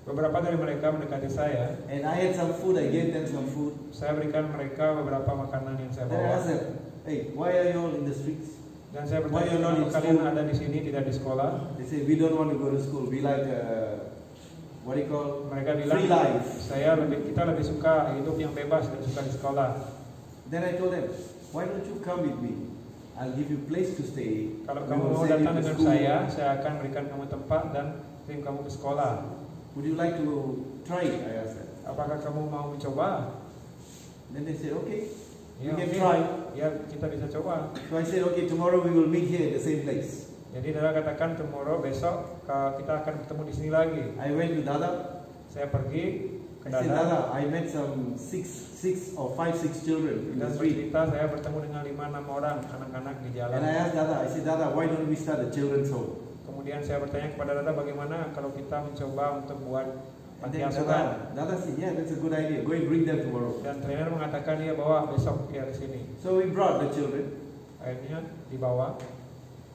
S2: Beberapa dari mereka mendekati saya.
S1: And I had some food. I gave them some food.
S2: Saya berikan mereka beberapa makanan yang saya
S1: Then I
S2: bawa.
S1: asked them, "Hey, why are you all in the streets?"
S2: Dan saya bertanya, kenapa kalian ada di sini tidak di sekolah?
S1: They say, "We don't want to go to school. We like what do you call?
S2: Mereka bilang,
S1: free life."
S2: kita lebih suka hidup yang bebas, tidak suka di sekolah.
S1: Then I told them, "Why don't you come with me? I'll give you place to stay.
S2: Kalau kamu mau datang dengan saya akan berikan kamu tempat dan kirim kamu ke sekolah.
S1: Would you like to try it?" I asked them.
S2: Apakah kamu mau mencoba?
S1: Then they said, "Okay,
S2: Ya,
S1: we can
S2: okay.
S1: try."
S2: Ya, kita bisa coba.
S1: So I said, "Okay, tomorrow we will meet here at the same place."
S2: Jadi Dada katakan tomorrow, besok kita akan bertemu di sini lagi.
S1: I went to Dada.
S2: Saya pergi ke
S1: I said,
S2: Dada.
S1: "Dada, I met some 6 children in the
S2: Dan
S1: street."
S2: cerita saya bertemu dengan 5-6 orang anak-anak di jalan.
S1: And I asked Dada, I said, "Dada, why don't we start a children's home?"
S2: Kemudian saya bertanya kepada Dada, bagaimana kalau kita mencoba untuk buat
S1: And
S2: panti
S1: then
S2: asuhan?
S1: Dada said, "Yeah, that's a good idea. Go and bring them tomorrow."
S2: Dan trainer mengatakan dia bawa besok ya ke sini.
S1: So we brought the children.
S2: Akhirnya dibawa.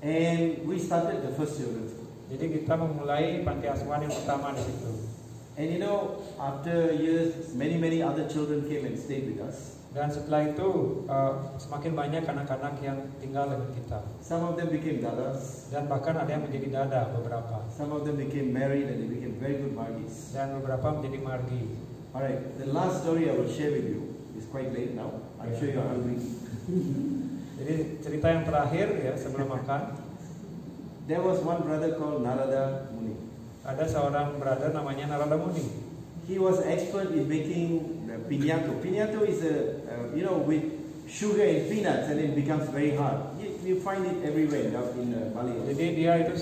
S1: And we started the first children's school.
S2: Jadi kita memulai panti asuhan yang pertama di situ.
S1: And you know, after years, many other children came and stayed with us.
S2: Dan setelah itu semakin banyak anak-anak yang tinggal dengan kita.
S1: Some of them became dadas.
S2: Dan bahkan ada yang menjadi dada beberapa.
S1: Some of them became married and they became very good margis.
S2: Dan beberapa menjadi margi.
S1: Alright, the last story I will share with you is quite late now. I'm sure you are hungry.
S2: Jadi cerita yang terakhir ya sebelum makan.
S1: There was one brother called Narada Muni.
S2: Ada seorang brother namanya Narada Muni.
S1: He was expert in making piñato. Piñato is with sugar and peanuts, and it becomes very hard. You find it everywhere in Bali.
S2: Jadi dia itu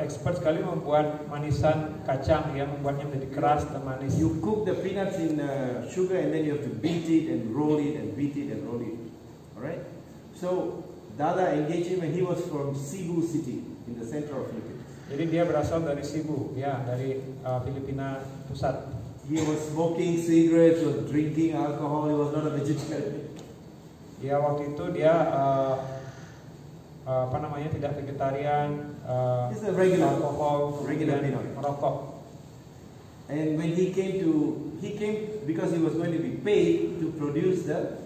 S2: expert sekali membuat manisan kacang yang membuatnya menjadi keras dan manis.
S1: You cook the peanuts in sugar, and then you have to beat it and roll it and beat it and roll it. Alright? So Dada engaged him, and he was from Cebu City in the center of Philippines.
S2: Jadi dia berasal dari Cebu, ya, dari Filipina pusat.
S1: He was smoking cigarettes, was drinking alcohol. He was not a vegetarian.
S2: Ya, waktu itu dia tidak vegetarian,
S1: He's a regular
S2: alkohol,
S1: regular
S2: merokok.
S1: And when he came because he was going to be paid to produce the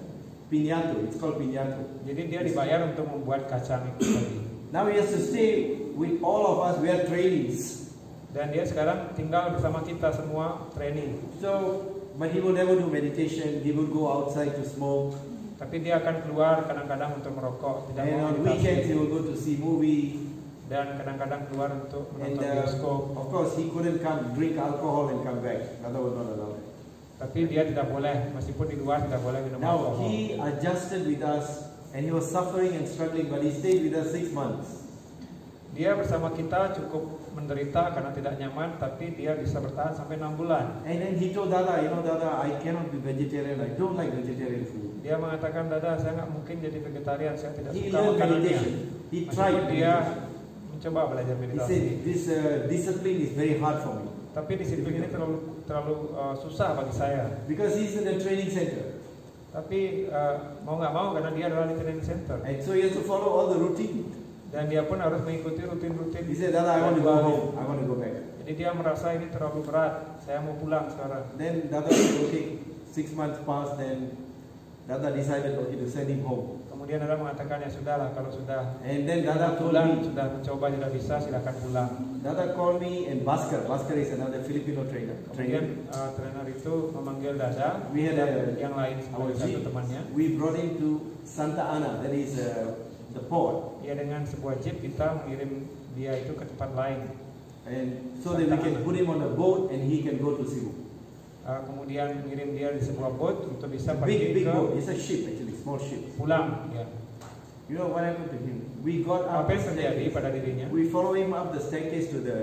S1: piñato. It's called piñato.
S2: Jadi dia dibayar untuk membuat kacang itu tadi.
S1: Now he has to stay with all of us. We are trainees.
S2: Dan dia sekarang tinggal bersama kita semua training.
S1: So, but he will never do meditation. He will go outside to smoke.
S2: Tapi dia akan keluar kadang-kadang untuk merokok. Tidak
S1: And
S2: mau
S1: on weekends he will go to see movie.
S2: Dan kadang-kadang keluar untuk
S1: And
S2: menonton bioskop.
S1: of course he couldn't drink alcohol and come back. That was not allowed.
S2: Tapi dia tidak boleh, meskipun di luar tidak boleh minum
S1: Now
S2: alkohol.
S1: he adjusted with us, and he was suffering and struggling, but he stayed with us 6 months.
S2: Dia bersama kita cukup menderita karena tidak nyaman, tapi dia bisa bertahan sampai 6 bulan.
S1: And then he told Dada, Dada, I cannot be vegetarian. I don't like vegetarian food.
S2: Dia mengatakan, Dada, saya nggak mungkin jadi vegetarian. Saya tidak
S1: He
S2: suka
S1: learned
S2: makanannya.
S1: meditation. He tried.
S2: Dia mencoba belajar
S1: He
S2: meditasi.
S1: said, this discipline is very hard for me.
S2: Tapi disiplin ini terlalu susah bagi saya.
S1: Because he's in a training center.
S2: Tapi mau nggak mau karena dia adalah di training center.
S1: And so he has to follow all the routine.
S2: Dan dia pun harus mengikuti rutin-rutin.
S1: He said, Dada, I want to go home. I want to go back.
S2: Jadi dia merasa ini terlalu berat. Saya mau pulang sekarang.
S1: Then Dada said, okay, 6 months passed. Then Dada decided, okay, to send him home.
S2: Kemudian Dada mengatakan, ya sudahlah, kalau sudah
S1: And then Dada told
S2: pulang,
S1: me,
S2: sudah mencoba tidak bisa, silakan pulang.
S1: Dada called me and Bhaskar is another Filipino trainer.
S2: Kemudian trainer itu memanggil Dada
S1: We had
S2: dan yang lain
S1: our
S2: sebagai satu
S1: jeep.
S2: temannya.
S1: We brought him to Santa Ana, that is the port.
S2: Ya, dengan sebuah jeep kita mengirim dia itu ke tempat lain.
S1: And so that we can put him on a boat and he can go to Cebu.
S2: Kemudian mengirim dia di sebuah boat untuk bisa pergi
S1: Big
S2: ke
S1: boat. It's a ship actually, small ship.
S2: pulang. Ya.
S1: You know what happened to him? We got up
S2: Apa
S1: the
S2: yang terjadi
S1: staircase.
S2: pada dirinya?
S1: We follow him up the staircase to the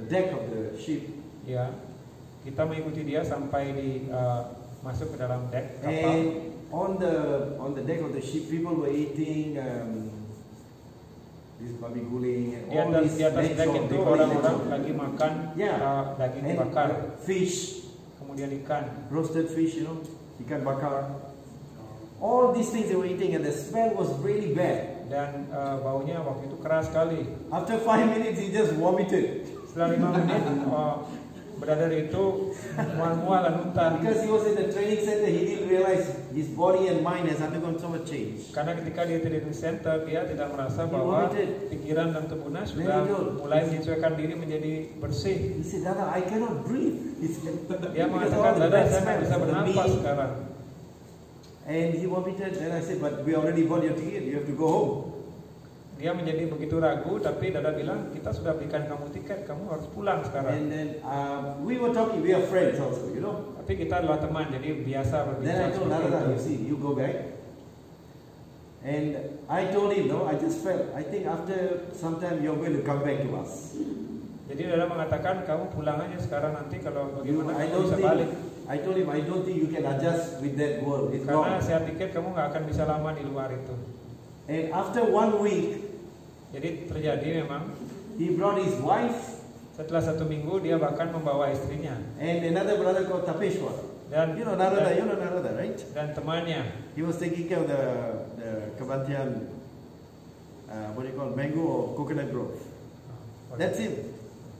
S1: deck of the ship.
S2: Ya, kita mengikuti dia sampai di masuk ke dalam deck kapal.
S1: And on the deck of the ship, people were eating this babi guling and all these
S2: Di atas
S1: legs
S2: deck
S1: of
S2: itu
S1: big
S2: orang-orang
S1: legs.
S2: lagi makan daging
S1: And
S2: bakar,
S1: fish,
S2: kemudian ikan.
S1: roasted fish, ikan bakar. All these things they were eating, and the smell was really bad.
S2: Dan baunya waktu itu keras sekali.
S1: After 5 minutes, he just vomited.
S2: Setelah 5 menit, berada itu mual-mual dan muntah.
S1: Because he was in the training center, he didn't realize his body and mind has undergone so much change.
S2: Karena ketika dia training center, dia tidak merasa bahwa pikiran dan tubuhnya sudah mulai menyesuaikan diri menjadi bersih.
S1: He said, Dada, I cannot breathe.
S2: Dia mengatakan, Dada, saya tidak bisa bernafas sekarang.
S1: And he vomited, and I said, but we already bought your ticket, you have to go home.
S2: Dia menjadi begitu ragu, tapi Dada bilang, kita sudah belikan kamu tiket, kamu harus pulang sekarang.
S1: And then we were talking, we are friends also,
S2: Tapi kita adalah teman, jadi biasa berbicara.
S1: Then I told Dada, you see, you go back. And I told him, I just felt, I think after some time you're going to come back to us.
S2: Jadi Dada mengatakan, kamu pulang aja sekarang, nanti kalau bagaimana kamu bisa balik.
S1: I told him, I don't think you can adjust with that world. It's
S2: Karena
S1: wrong.
S2: saya pikir kamu nggak akan bisa lama di luar itu.
S1: And after 1 week,
S2: jadi terjadi memang.
S1: he brought his wife.
S2: Setelah 1 minggu dia bahkan membawa istrinya.
S1: And another brother called Tapeshwar.
S2: Dan
S1: you know Narada, right?
S2: Dan temannya.
S1: He was taking care of the Kebantian, what do you call, mango or coconut grove. That's him,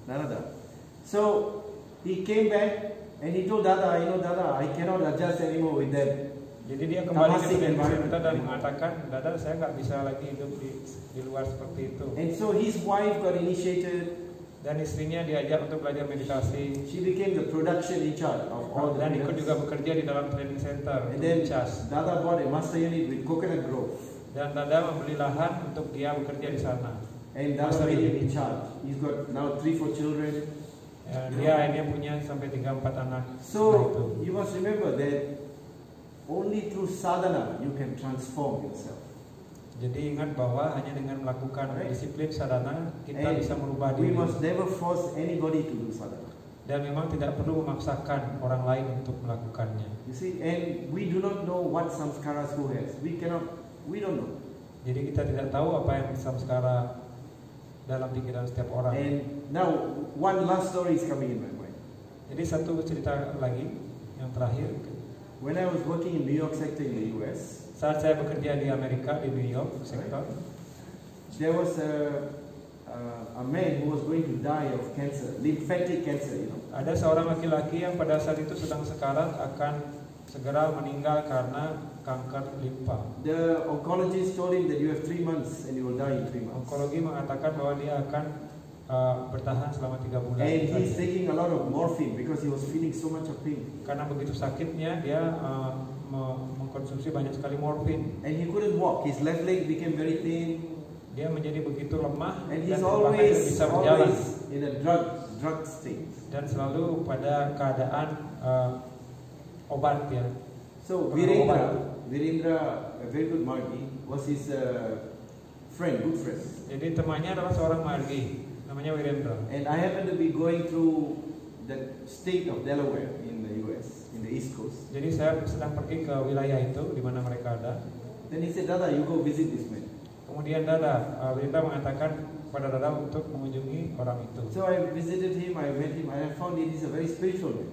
S1: Narada. So he came back and he told Dada, Dada, I cannot adjust anymore with that
S2: Jadi dia kembali ke
S1: tamasik
S2: dunia
S1: environment.
S2: kita dan mengatakan, Dada, saya nggak bisa lagi hidup di luar seperti itu.
S1: And so his wife got initiated.
S2: Dan istrinya diajak untuk belajar meditasi.
S1: She became the production in charge of all the
S2: Dan ikut
S1: trainers.
S2: juga bekerja di dalam training center.
S1: And then Dada bought a master unit with Coconut Grove.
S2: Dan Dada membeli lahan untuk dia bekerja di sana.
S1: And Dada made him in charge. He's got now 3-4 children.
S2: Dia akhirnya punya sampai 3-4 anak.
S1: So you must remember that only through sadhana you can transform yourself.
S2: Jadi ingat bahwa hanya dengan melakukan disiplin sadhana kita bisa merubah
S1: We
S2: diri.
S1: must never force anybody to do sadhana.
S2: Dan memang tidak perlu memaksakan orang lain untuk melakukannya.
S1: You see, and we do not know what samskaras who has. We don't know.
S2: Jadi kita tidak tahu apa yang samskara dalam pikiran setiap orang.
S1: And now one last story is coming in my mind.
S2: Jadi satu cerita lagi yang terakhir.
S1: When I was working in New York sector in the US,
S2: saat saya bekerja di Amerika di New York sektor,
S1: there was a man who was going to die of cancer, lymphatic cancer, you know.
S2: Ada seorang laki-laki yang pada saat itu sedang sekarat akan segera meninggal karena kanker limpa.
S1: The oncologist told him that you have 3 months and you will die in 3 months.
S2: Onkologi mengatakan bahwa dia akan bertahan selama 3 bulan.
S1: And he's taking a lot of morphine because he was feeling so much of pain.
S2: Karena begitu sakitnya dia mengkonsumsi banyak sekali morfin.
S1: And he couldn't walk. His left leg became very thin.
S2: Dia menjadi begitu lemah
S1: And
S2: dan
S1: he's
S2: bahkan tidak bisa berjalan.
S1: always in a drug state.
S2: Dan selalu pada keadaan obat ya.
S1: So Virendra, a very good Margi, was his friend, good friend.
S2: Jadi temannya adalah seorang margi, namanya Virendra.
S1: And I happened to be going through the state of Delaware in the US, in the East Coast.
S2: Jadi saya sedang pergi ke wilayah itu di mana mereka ada.
S1: Then he said, Dada, you go visit this man.
S2: Kemudian Virendra mengatakan kepada Dada untuk mengunjungi orang itu.
S1: So I visited him, I met him, and I found he is a very spiritual man.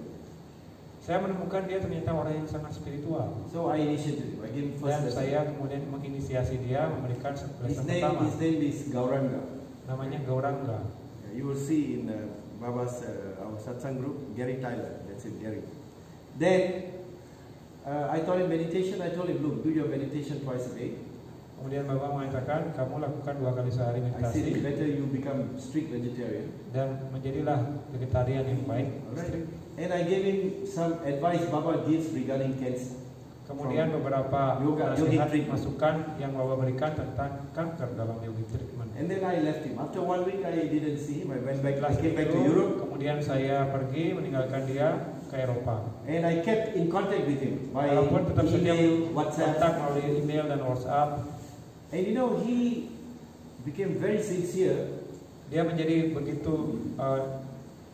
S2: Saya menemukan dia ternyata orang yang sangat spiritual.
S1: So I initiated him. I gave him first
S2: Dan
S1: lesson.
S2: saya kemudian menginisiasi dia memberikan lesson pertama.
S1: His name is Gauranga.
S2: Namanya Gauranga.
S1: You will see in Baba's our satsang group, Gary Tyler. That's it, Gary. Then I taught him meditation. I told him, look, do your meditation twice a day.
S2: Kemudian Bapak mengatakan kamu lakukan 2 kali sehari
S1: I said it's
S2: meditasi
S1: better you become strict vegetarian.
S2: dan menjadilah vegetarian yang baik.
S1: Right. And I gave him some advice Baba gives regarding cancer.
S2: Kemudian beberapa
S1: yogic
S2: nasihat
S1: treatment.
S2: masukan yang Bapak berikan tentang kanker dalam yogic treatment.
S1: And then I left him. After 1 week I didn't see him. I went back. I
S2: Setelah
S1: came back to
S2: itu,
S1: Europe.
S2: kemudian saya pergi meninggalkan dia ke Eropa.
S1: And I kept in contact with him by
S2: Walaupun tetap saja
S1: email,
S2: kontak
S1: WhatsApp.
S2: melalui email dan WhatsApp.
S1: And you know, he became very sincere.
S2: Dia menjadi begitu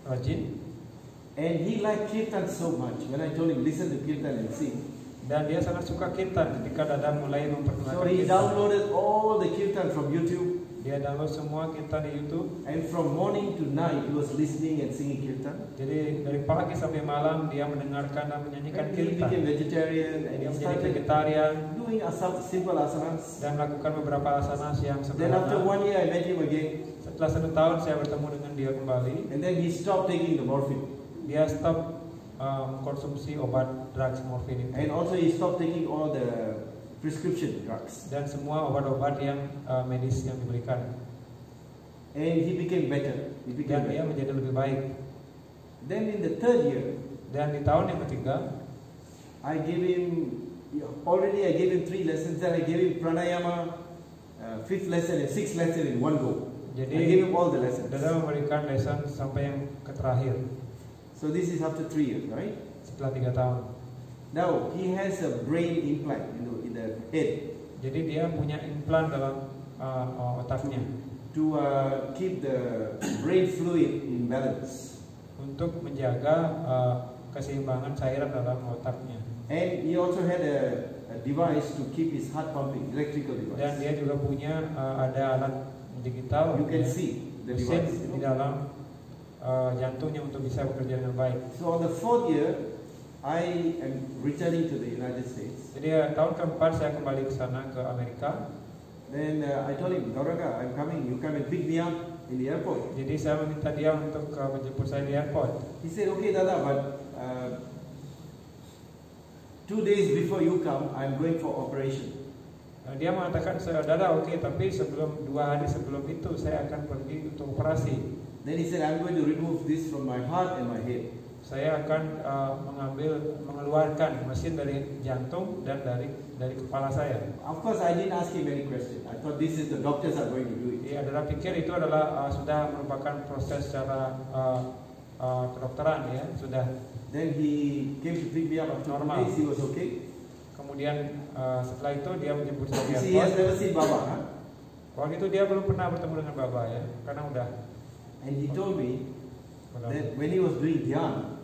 S2: rajin.
S1: And he liked kirtan so much. When I told him, listen to kirtan and sing.
S2: Dan dia sangat suka kirtan ketika Dada mulai
S1: So
S2: memperkenalkan
S1: he
S2: kirtan.
S1: downloaded all the kirtan from YouTube.
S2: Dia download semua kirtan di YouTube.
S1: And from morning to night, he was listening and singing kirtan.
S2: Jadi dari pagi sampai malam dia mendengarkan dan menyanyikan
S1: And he
S2: kirtan.
S1: became vegetarian and
S2: Dia
S1: he
S2: menjadi
S1: started
S2: vegetarian
S1: doing simple asanas.
S2: dan melakukan beberapa asanas yang
S1: Then after
S2: sederhana.
S1: 1 year, I met him again.
S2: Setelah 1 tahun saya bertemu dengan dia kembali.
S1: And then he stopped taking the morphine.
S2: Dia stop mengkonsumsi obat drugs morfin itu.
S1: And also he stopped taking all the prescription drugs.
S2: Dan semua obat-obat yang medis yang diberikan.
S1: And he became better. He became
S2: Dan dia
S1: better.
S2: menjadi lebih baik.
S1: Then in the 3rd year,
S2: Dan di tahun yang ketiga,
S1: I gave him 3 lessons. Then I gave him pranayama, 5th lesson and 6th lesson in one go.
S2: jadi
S1: I gave him all the lessons.
S2: Dada memberikan lesson sampai yang terakhir
S1: So this is after 3 years, right?
S2: setelah 3 tahun.
S1: Now he has a brain implant, in the head
S2: Jadi dia punya implan dalam otaknya
S1: to keep the brain fluid in balance.
S2: untuk menjaga keseimbangan cairan dalam otaknya.
S1: And he also had a device to keep his heart pumping, electrical device.
S2: Dan dia juga punya ada alat digital
S1: You can
S2: ya,
S1: see the
S2: mesin
S1: device.
S2: di dalam jantungnya untuk bisa bekerja dengan baik.
S1: So on the 4th year, I am returning to the United States.
S2: Jadi tahun keempat saya kembali ke sana ke Amerika.
S1: Then I told him, Gauranga, I'm coming. You come and pick me up in the airport.
S2: Jadi saya meminta dia untuk menjemput saya di airport.
S1: He said, okay, Dada, but 2 days before you come, I'm going for operation.
S2: Dia mengatakan, Dada, oke, tapi sebelum 2 hari sebelum itu saya akan pergi untuk operasi.
S1: Then he said, I'm going to remove this from my heart and my head.
S2: Saya akan mengeluarkan mesin dari jantung dan dari kepala saya.
S1: Of course, I didn't ask him any question. I thought this is the doctors are going to do it.
S2: Adalah pikir itu adalah sudah merupakan proses secara kedokteran, ya, sudah.
S1: Then he came to pick me up after
S2: normal.
S1: 2 days. He was okay.
S2: Kemudian setelah itu dia menjemput saya di
S1: He has
S2: airport.
S1: never seen Baba, huh?
S2: Waktu itu dia belum pernah bertemu dengan Baba, ya, karena udah.
S1: And he told me that when he was doing dhyan,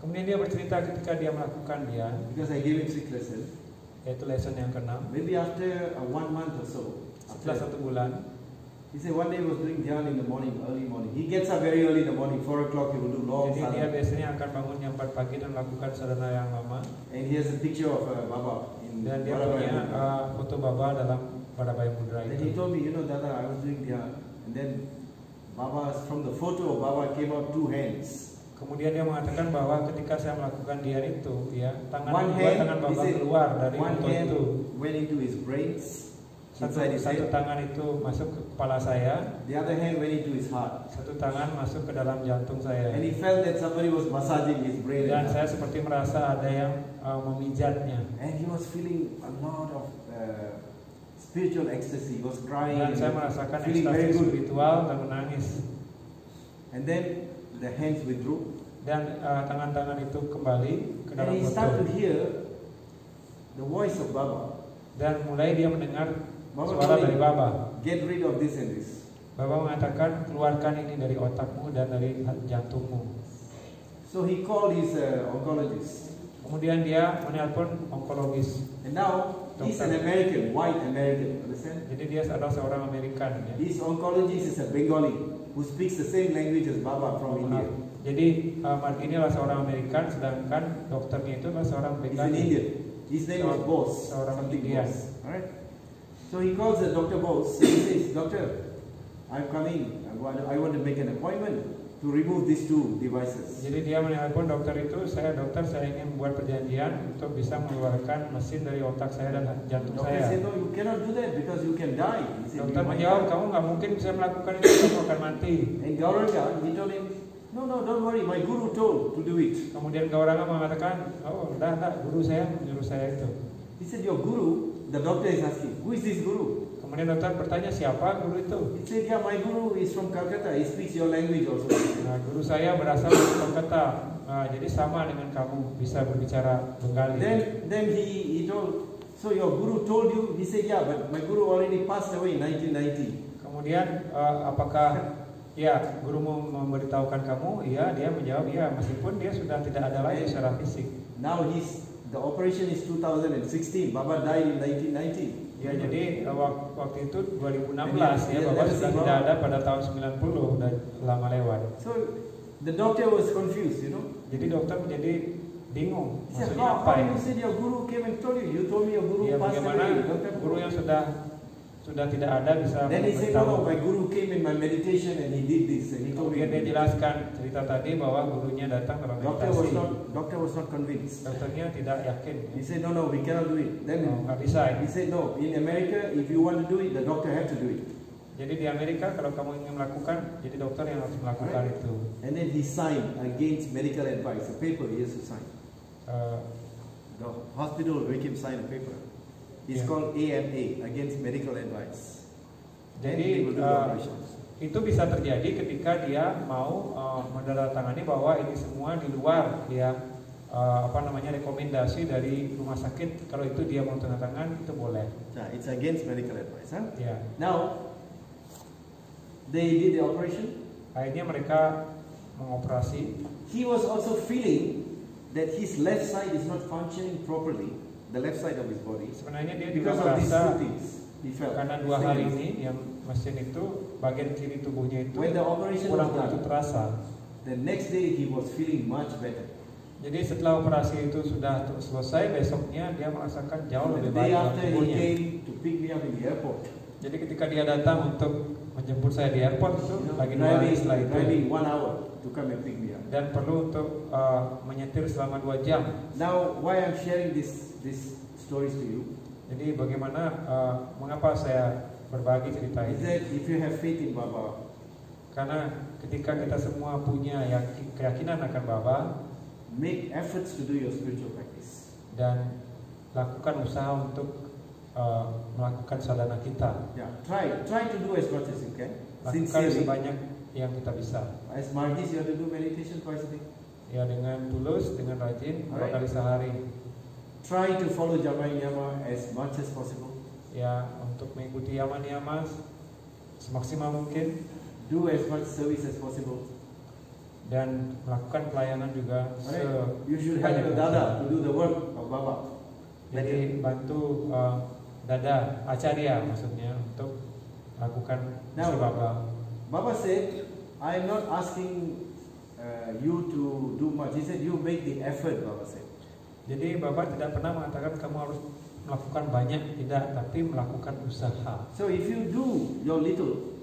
S2: kemudian dia bercerita ketika dia melakukan dhyan,
S1: because I gave him 6 lessons,
S2: yaitu lesson yang ke-6.
S1: maybe after 1 month or so,
S2: Setelah 1 bulan,
S1: he said one day he was doing dhyan in the morning, early morning. He gets up very early in the morning, 4 o'clock. He will do long
S2: jadi dia
S1: sadhana.
S2: biasanya akan bangun jam 4 pagi dan melakukan sadhana yang lama.
S1: And he has a picture of Baba in
S2: Dan dia
S1: Baba
S2: punya
S1: Mudra.
S2: foto Baba dalam Baba Mudra
S1: Then he
S2: itu.
S1: told me, you know, Dada, I was doing dhyan, and then Baba, from the photo, Baba came out 2 hands.
S2: Kemudian dia mengatakan bahwa ketika saya melakukan dhyan itu, ya,
S1: One
S2: dua
S1: hand,
S2: tangan
S1: he
S2: Baba
S1: said,
S2: keluar dari
S1: one
S2: foto
S1: hand
S2: itu.
S1: went into his brains, inside his
S2: Satu
S1: head.
S2: tangan itu masuk ke kepala saya,
S1: The other hand went into his heart.
S2: satu tangan masuk ke dalam jantung saya.
S1: And he felt that somebody was massaging his brain.
S2: Dan
S1: And
S2: saya
S1: heart.
S2: seperti merasa ada yang memijatnya.
S1: And he was feeling a lot of spiritual ecstasy. He was crying.
S2: Dan
S1: and
S2: saya merasakan
S1: feeling very
S2: ekstasi
S1: good.
S2: spiritual dan menangis.
S1: And then the hands withdrew.
S2: Dan tangan-tangan itu kembali ke dalam
S1: And he
S2: foto.
S1: started to hear the voice of Baba.
S2: Dan mulai dia mendengar
S1: Baba
S2: suara
S1: told
S2: dari
S1: him,
S2: Baba.
S1: get rid of this and this.
S2: Baba mengatakan, keluarkan ini dari otakmu dan dari jantungmu.
S1: So he called his oncologist.
S2: Kemudian dia menelpon onkologis.
S1: And now he's an American, white American, understand?
S2: Jadi dia adalah seorang Amerikan, ya.
S1: His oncologist is a Bengali who speaks the same language as Baba from India.
S2: Jadi ini adalah seorang Amerikan, sedangkan dokternya itu adalah seorang
S1: He's an
S2: Bengali.
S1: Indian. His name was Bose,
S2: Seorang
S1: something
S2: Indian.
S1: Bose. Alright? So he calls the Dr. Bose and he says, Doctor, I'm coming. I want to make an appointment to remove these 2 devices.
S2: Jadi dia menelpon dokter itu, dokter, saya ingin membuat perjanjian untuk bisa mengeluarkan mesin dari otak saya dan jantung
S1: Doctor
S2: saya.
S1: said, no, you cannot do that because you can die. He said,
S2: Dokter
S1: "You might
S2: menjawab,
S1: die."
S2: kamu nggak mungkin bisa melakukan itu, kamu akan mati.
S1: And Gauranga, he told him, no, don't worry, my guru told to do it.
S2: Kemudian Gauranga mengatakan, oh, enggak, guru saya menyuruh saya itu.
S1: He said, your guru, the doctor is asking, who is this guru?
S2: Kemudian dokter bertanya, siapa guru itu?
S1: He said, yeah, my guru is from Calcutta, he speaks your language also.
S2: Nah, guru saya berasal dari Kolkata, jadi sama dengan kamu, bisa berbicara Bengali.
S1: Then he told, so your guru told you? He said, yeah, but my guru already passed away in 1990.
S2: Kemudian apakah ya gurumu memberitahukan kamu? Iya, dia menjawab iya, meskipun dia sudah tidak ada lagi secara fisik.
S1: Now the operation is 2016. Baba died in 1990.
S2: Ya, jadi waktu itu 2016 ya,
S1: Iya,
S2: Bapak
S1: iya,
S2: sudah
S1: iya.
S2: tidak ada pada tahun 90 dan lama lewat.
S1: So the doctor was confused, you know.
S2: Jadi dokter menjadi bingung,
S1: He said,
S2: maksudnya
S1: how
S2: apa
S1: you
S2: ini?
S1: said your guru came and told you? You told me your guru
S2: Ya,
S1: passed
S2: bagaimana
S1: away. Doctor,
S2: guru yang sudah tidak ada bisa
S1: then he said, no,
S2: memberitahu.
S1: my guru came in my meditation and he did this and he told me.
S2: Kemudian dia jelaskan cerita tadi bahwa gurunya datang dalam
S1: Doctor
S2: meditasi.
S1: was not convinced.
S2: Dokternya tidak yakin.
S1: He said, no, we cannot do it. Then
S2: Nggak bisa.
S1: he said, no, in America, if you want to do it, the doctor have to do it.
S2: Jadi di Amerika kalau kamu ingin melakukan, jadi dokter yang harus melakukan
S1: Right.
S2: itu.
S1: And then he signed against medical advice, a paper he has to sign. The hospital will make him sign a paper. It's
S2: Yeah.
S1: called AMA, against medical advice. Then
S2: Jadi
S1: he will do the operation.
S2: itu bisa terjadi ketika dia mau menandatangani bahwa ini semua di luar ya rekomendasi dari rumah sakit. Kalau itu dia mau tanda tangan itu boleh.
S1: It's against medical advice. Huh?
S2: Ya.
S1: Now, they did the operation.
S2: Akhirnya mereka mengoperasi.
S1: He was also feeling that his left side is not functioning properly, the left side of his body,
S2: Sebenarnya dia juga
S1: because of these
S2: merasa
S1: 2 things. He felt.
S2: karena 2 hari ini yang mesin itu bagian kiri tubuhnya itu
S1: When the operation was
S2: kurang begitu
S1: done,
S2: terasa.
S1: the next day he was feeling much better.
S2: Jadi setelah operasi itu sudah selesai, besoknya dia merasakan jauh
S1: The
S2: lebih
S1: day
S2: baik dalam
S1: after he
S2: tubuhnya.
S1: came to pick me up in the airport,
S2: Jadi ketika dia datang untuk menjemput saya di airport itu lagi 2 hari setelah itu.
S1: Driving 1 hour to come and pick me up.
S2: Dan perlu untuk menyetir selama 2 jam.
S1: Now, why I'm sharing this stories to you?
S2: Jadi bagaimana mengapa saya berbagi cerita
S1: Is
S2: ini?
S1: that if you have faith in Baba,
S2: Karena ketika kita semua punya keyakinan akan Baba,
S1: make efforts to do your spiritual practice.
S2: dan lakukan usaha untuk melakukan sadhana kita.
S1: Yeah, try to do as much as you can.
S2: Lakukan
S1: Sincerely.
S2: sebanyak yang kita bisa.
S1: As Margis, you have to do meditation twice a day.
S2: Ya, dengan tulus, dengan rajin, 2
S1: Alright.
S2: kali sehari.
S1: Try to follow Jama Niyama as much as possible.
S2: Ya, untuk mengikuti yama-niyama semaksimal mungkin,
S1: Do as much service as possible.
S2: dan melakukan pelayanan juga
S1: Alright. You should help
S2: sebanyak
S1: your
S2: mungkin.
S1: Dada to do the work of Baba.
S2: Jadi bantu Dada Acarya maksudnya untuk lakukan misi Baba.
S1: Baba said, I am not asking you to do much. He said, you make the effort, Baba said.
S2: Jadi Baba tidak pernah mengatakan kamu harus melakukan banyak, tidak, tapi melakukan usaha.
S1: So if you do your little,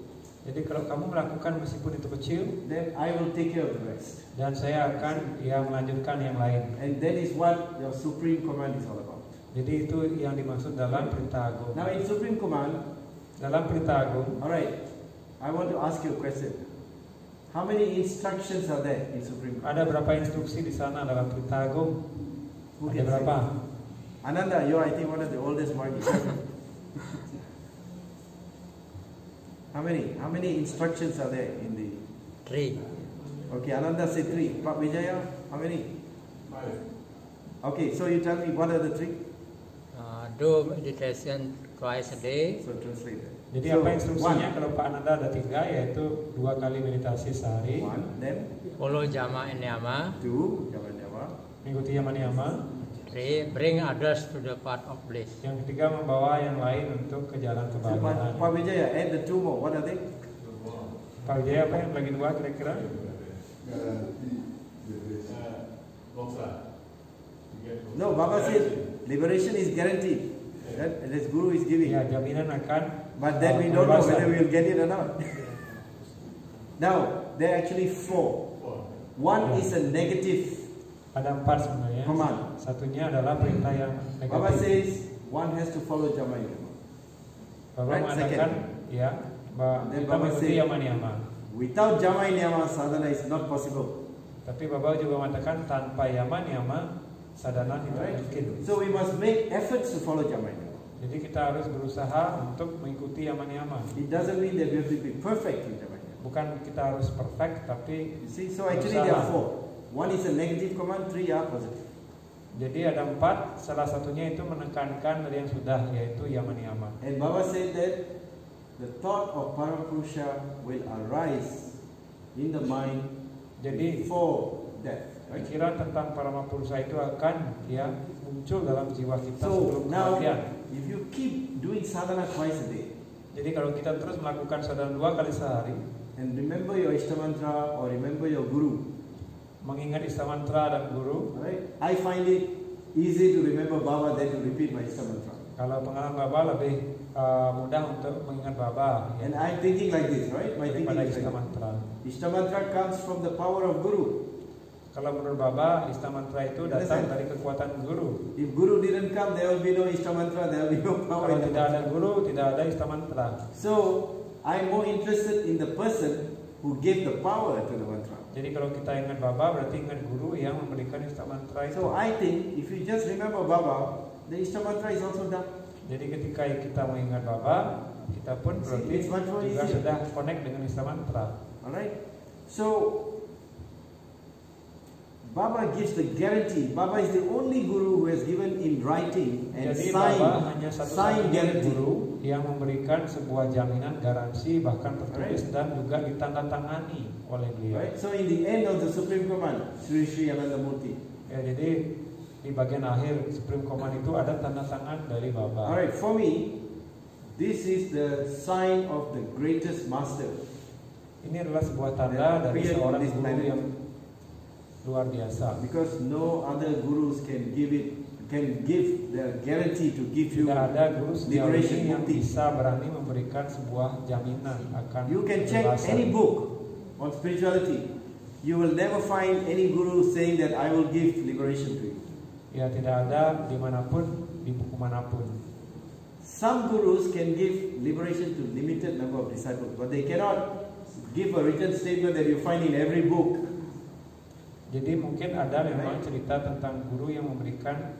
S2: Jadi kalau kamu melakukan meskipun itu kecil,
S1: then I will take care of the rest.
S2: dan saya akan melanjutkan yang lain.
S1: And that is what your Supreme Command is all about.
S2: Jadi itu yang dimaksud dalam perintah agung.
S1: Now in Supreme Command,
S2: Dalam perintah agung,
S1: alright, I want to ask you a question. How many instructions are there in Supreme Command?
S2: ada berapa instruksi di sana dalam perintah agung?
S1: Who
S2: Ada
S1: can say?
S2: berapa?
S1: Ananda, you are I think one of the oldest Margis. How many instructions are there in the...
S3: 3.
S1: Okay, Ananda said 3. Pak Vijaya, how many? 5. Okay, so you tell me what are the 3?
S3: Do meditation twice a day.
S1: So translate that.
S2: Jadi
S1: So,
S2: apa instruksinya?
S1: 1,
S2: Kalau Pak Ananda ada 3, yaitu 2 kali meditasi sehari,
S1: 1, then
S3: Follow Jama and Niyama.
S1: 2, Jama Niyama.
S2: mengikuti yama-niyama.
S3: 3. Bring others to the path of bliss.
S2: Yang ketiga, membawa yang lain untuk ke jalan
S1: So,
S2: kebahagiaan.
S1: Pak Vijaya, add the 2 more. What are they?
S2: Pak Wijaya, apa yang lagi 2 kira-kira?
S1: No, Baba said liberation is guaranteed. That this Guru is giving.
S2: Ya, jaminan akan.
S1: But then we don't know
S2: kebebasan.
S1: whether we will get it or not. Now, there are actually 4. One is a negative.
S2: Ada 4 sebenarnya.
S1: Command.
S2: Satunya adalah perintah yang
S1: Baba
S2: negatif.
S1: says one has to follow Jama Niyama.
S2: Baba
S1: Right,
S2: mengatakan, ya,
S1: Then
S2: kita
S1: Baba
S2: mengikuti
S1: say-
S2: yama-niyama.
S1: Without Jama Niyama, sadhana is not possible.
S2: Tapi Baba juga mengatakan tanpa yama-niyama sadhana tidak
S1: Right?
S2: mungkin.
S1: So we must make efforts to follow Jama Niyama.
S2: Jadi kita harus berusaha untuk mengikuti yama-niyama.
S1: It doesn't mean that we have to be perfect in Jama Niyama.
S2: Bukan kita harus perfect, tapi
S1: You see, so actually there are 4. One is a negative command, 3 are positive.
S2: jadi ada 4. Salah satunya itu menekankan dari yang sudah, yaitu yama-niyama.
S1: And Baba said that the thought of Parapurusha will arise in the mind
S2: Jadi
S1: before death. Right?
S2: pikiran tentang Paramapurusa itu akan muncul dalam jiwa kita
S1: So
S2: sebelum
S1: now,
S2: kematian.
S1: if you keep doing sadhana twice a day,
S2: Jadi kalau kita terus melakukan sadhana 2 kali sehari,
S1: and remember your Ishtamantra or remember your Guru,
S2: mengingat istamantra dan guru.
S1: right? I find it easy to remember Baba than to repeat my Ishtamantra.
S2: Kalau pengalaman Baba lebih mudah untuk mengingat Baba,
S1: And I'm thinking like this, right? My thinking
S2: daripada
S1: is like
S2: istamantra.
S1: Ishtamantra comes from the power of Guru.
S2: Kalau menurut Baba, istamantra itu datang
S1: Understand?
S2: dari kekuatan guru.
S1: If Guru didn't come, there will be no Ishtamantra, there will be no power.
S2: Kalau
S1: in the
S2: tidak ada
S1: mantra.
S2: guru, tidak ada istamantra.
S1: So, I'm more interested in the person who gave the power to the mantra.
S2: Jadi kalau kita ingat Baba, berarti ingat guru yang memberikan istamantra itu.
S1: So, I think if you just remember Baba, the Ishtamantra is also done.
S2: Jadi ketika kita mengingat Baba, kita pun berarti
S1: It's much more
S2: juga
S1: easier.
S2: sudah connect dengan istamantra.
S1: Alright? So, Baba gives the guarantee. Baba is the only Guru who has given in writing and
S2: Jadi Baba hanya
S1: sign
S2: satu-satunya
S1: guarantee.
S2: guru yang memberikan sebuah jaminan garansi, bahkan tertulis
S1: Right.
S2: dan juga ditandatangani oleh beliau.
S1: Right? So, in the end of the Supreme Command, Sri Sri Ananda Murti.
S2: Ya, jadi di bagian akhir Supreme Command itu ada tanda tangan dari Baba.
S1: Alright, for me, this is the sign of the greatest master.
S2: Ini adalah sebuah tanda
S1: That
S2: dari
S1: appeared
S2: seorang
S1: on this
S2: guru
S1: planet.
S2: yang luar biasa.
S1: Because no other gurus can give it can give the guarantee to give you
S2: Tidak ada guru sejauh
S1: liberation
S2: ini yang
S1: mukti.
S2: bisa berani memberikan sebuah jaminan akan
S1: You can check
S2: kebebasan.
S1: any book on spirituality. You will never find any guru saying that I will give liberation to you.
S2: Ya, tidak ada dimanapun, di buku manapun.
S1: Some gurus can give liberation to limited number of disciples, but they cannot give a written statement that you find in every book.
S2: Jadi mungkin ada memang cerita tentang guru yang memberikan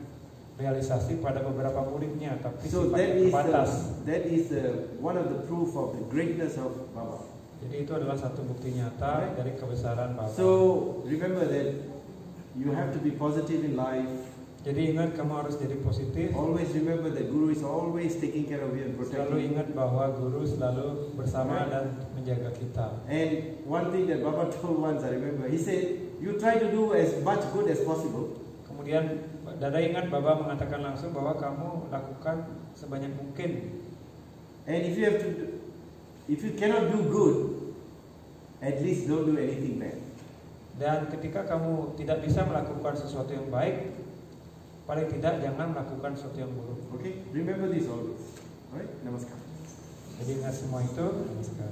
S2: realisasi pada beberapa muridnya, tapi
S1: So
S2: sifatnya terbatas.
S1: that is one of the proof of the greatness of Baba.
S2: Jadi itu adalah satu bukti nyata dari kebesaran Bapa.
S1: So remember that you have to be positive in life.
S2: Jadi ingat, kamu harus jadi positif.
S1: Always remember that Guru is always taking care of you and protecting
S2: Selalu
S1: you.
S2: ingat bahwa guru selalu bersama dan menjaga kita.
S1: And one thing that Baba told once, I remember, he said, you try to do as much good as possible.
S2: Kemudian Dada ingat Baba mengatakan langsung bahwa kamu lakukan sebanyak mungkin.
S1: And if you cannot do good, at least don't do anything bad.
S2: Dan ketika kamu tidak bisa melakukan sesuatu yang baik, paling tidak jangan melakukan sesuatu yang buruk.
S1: Okay? Remember this always. Alright? Namaskar.
S2: Jadi ingat semua itu. Namaskar.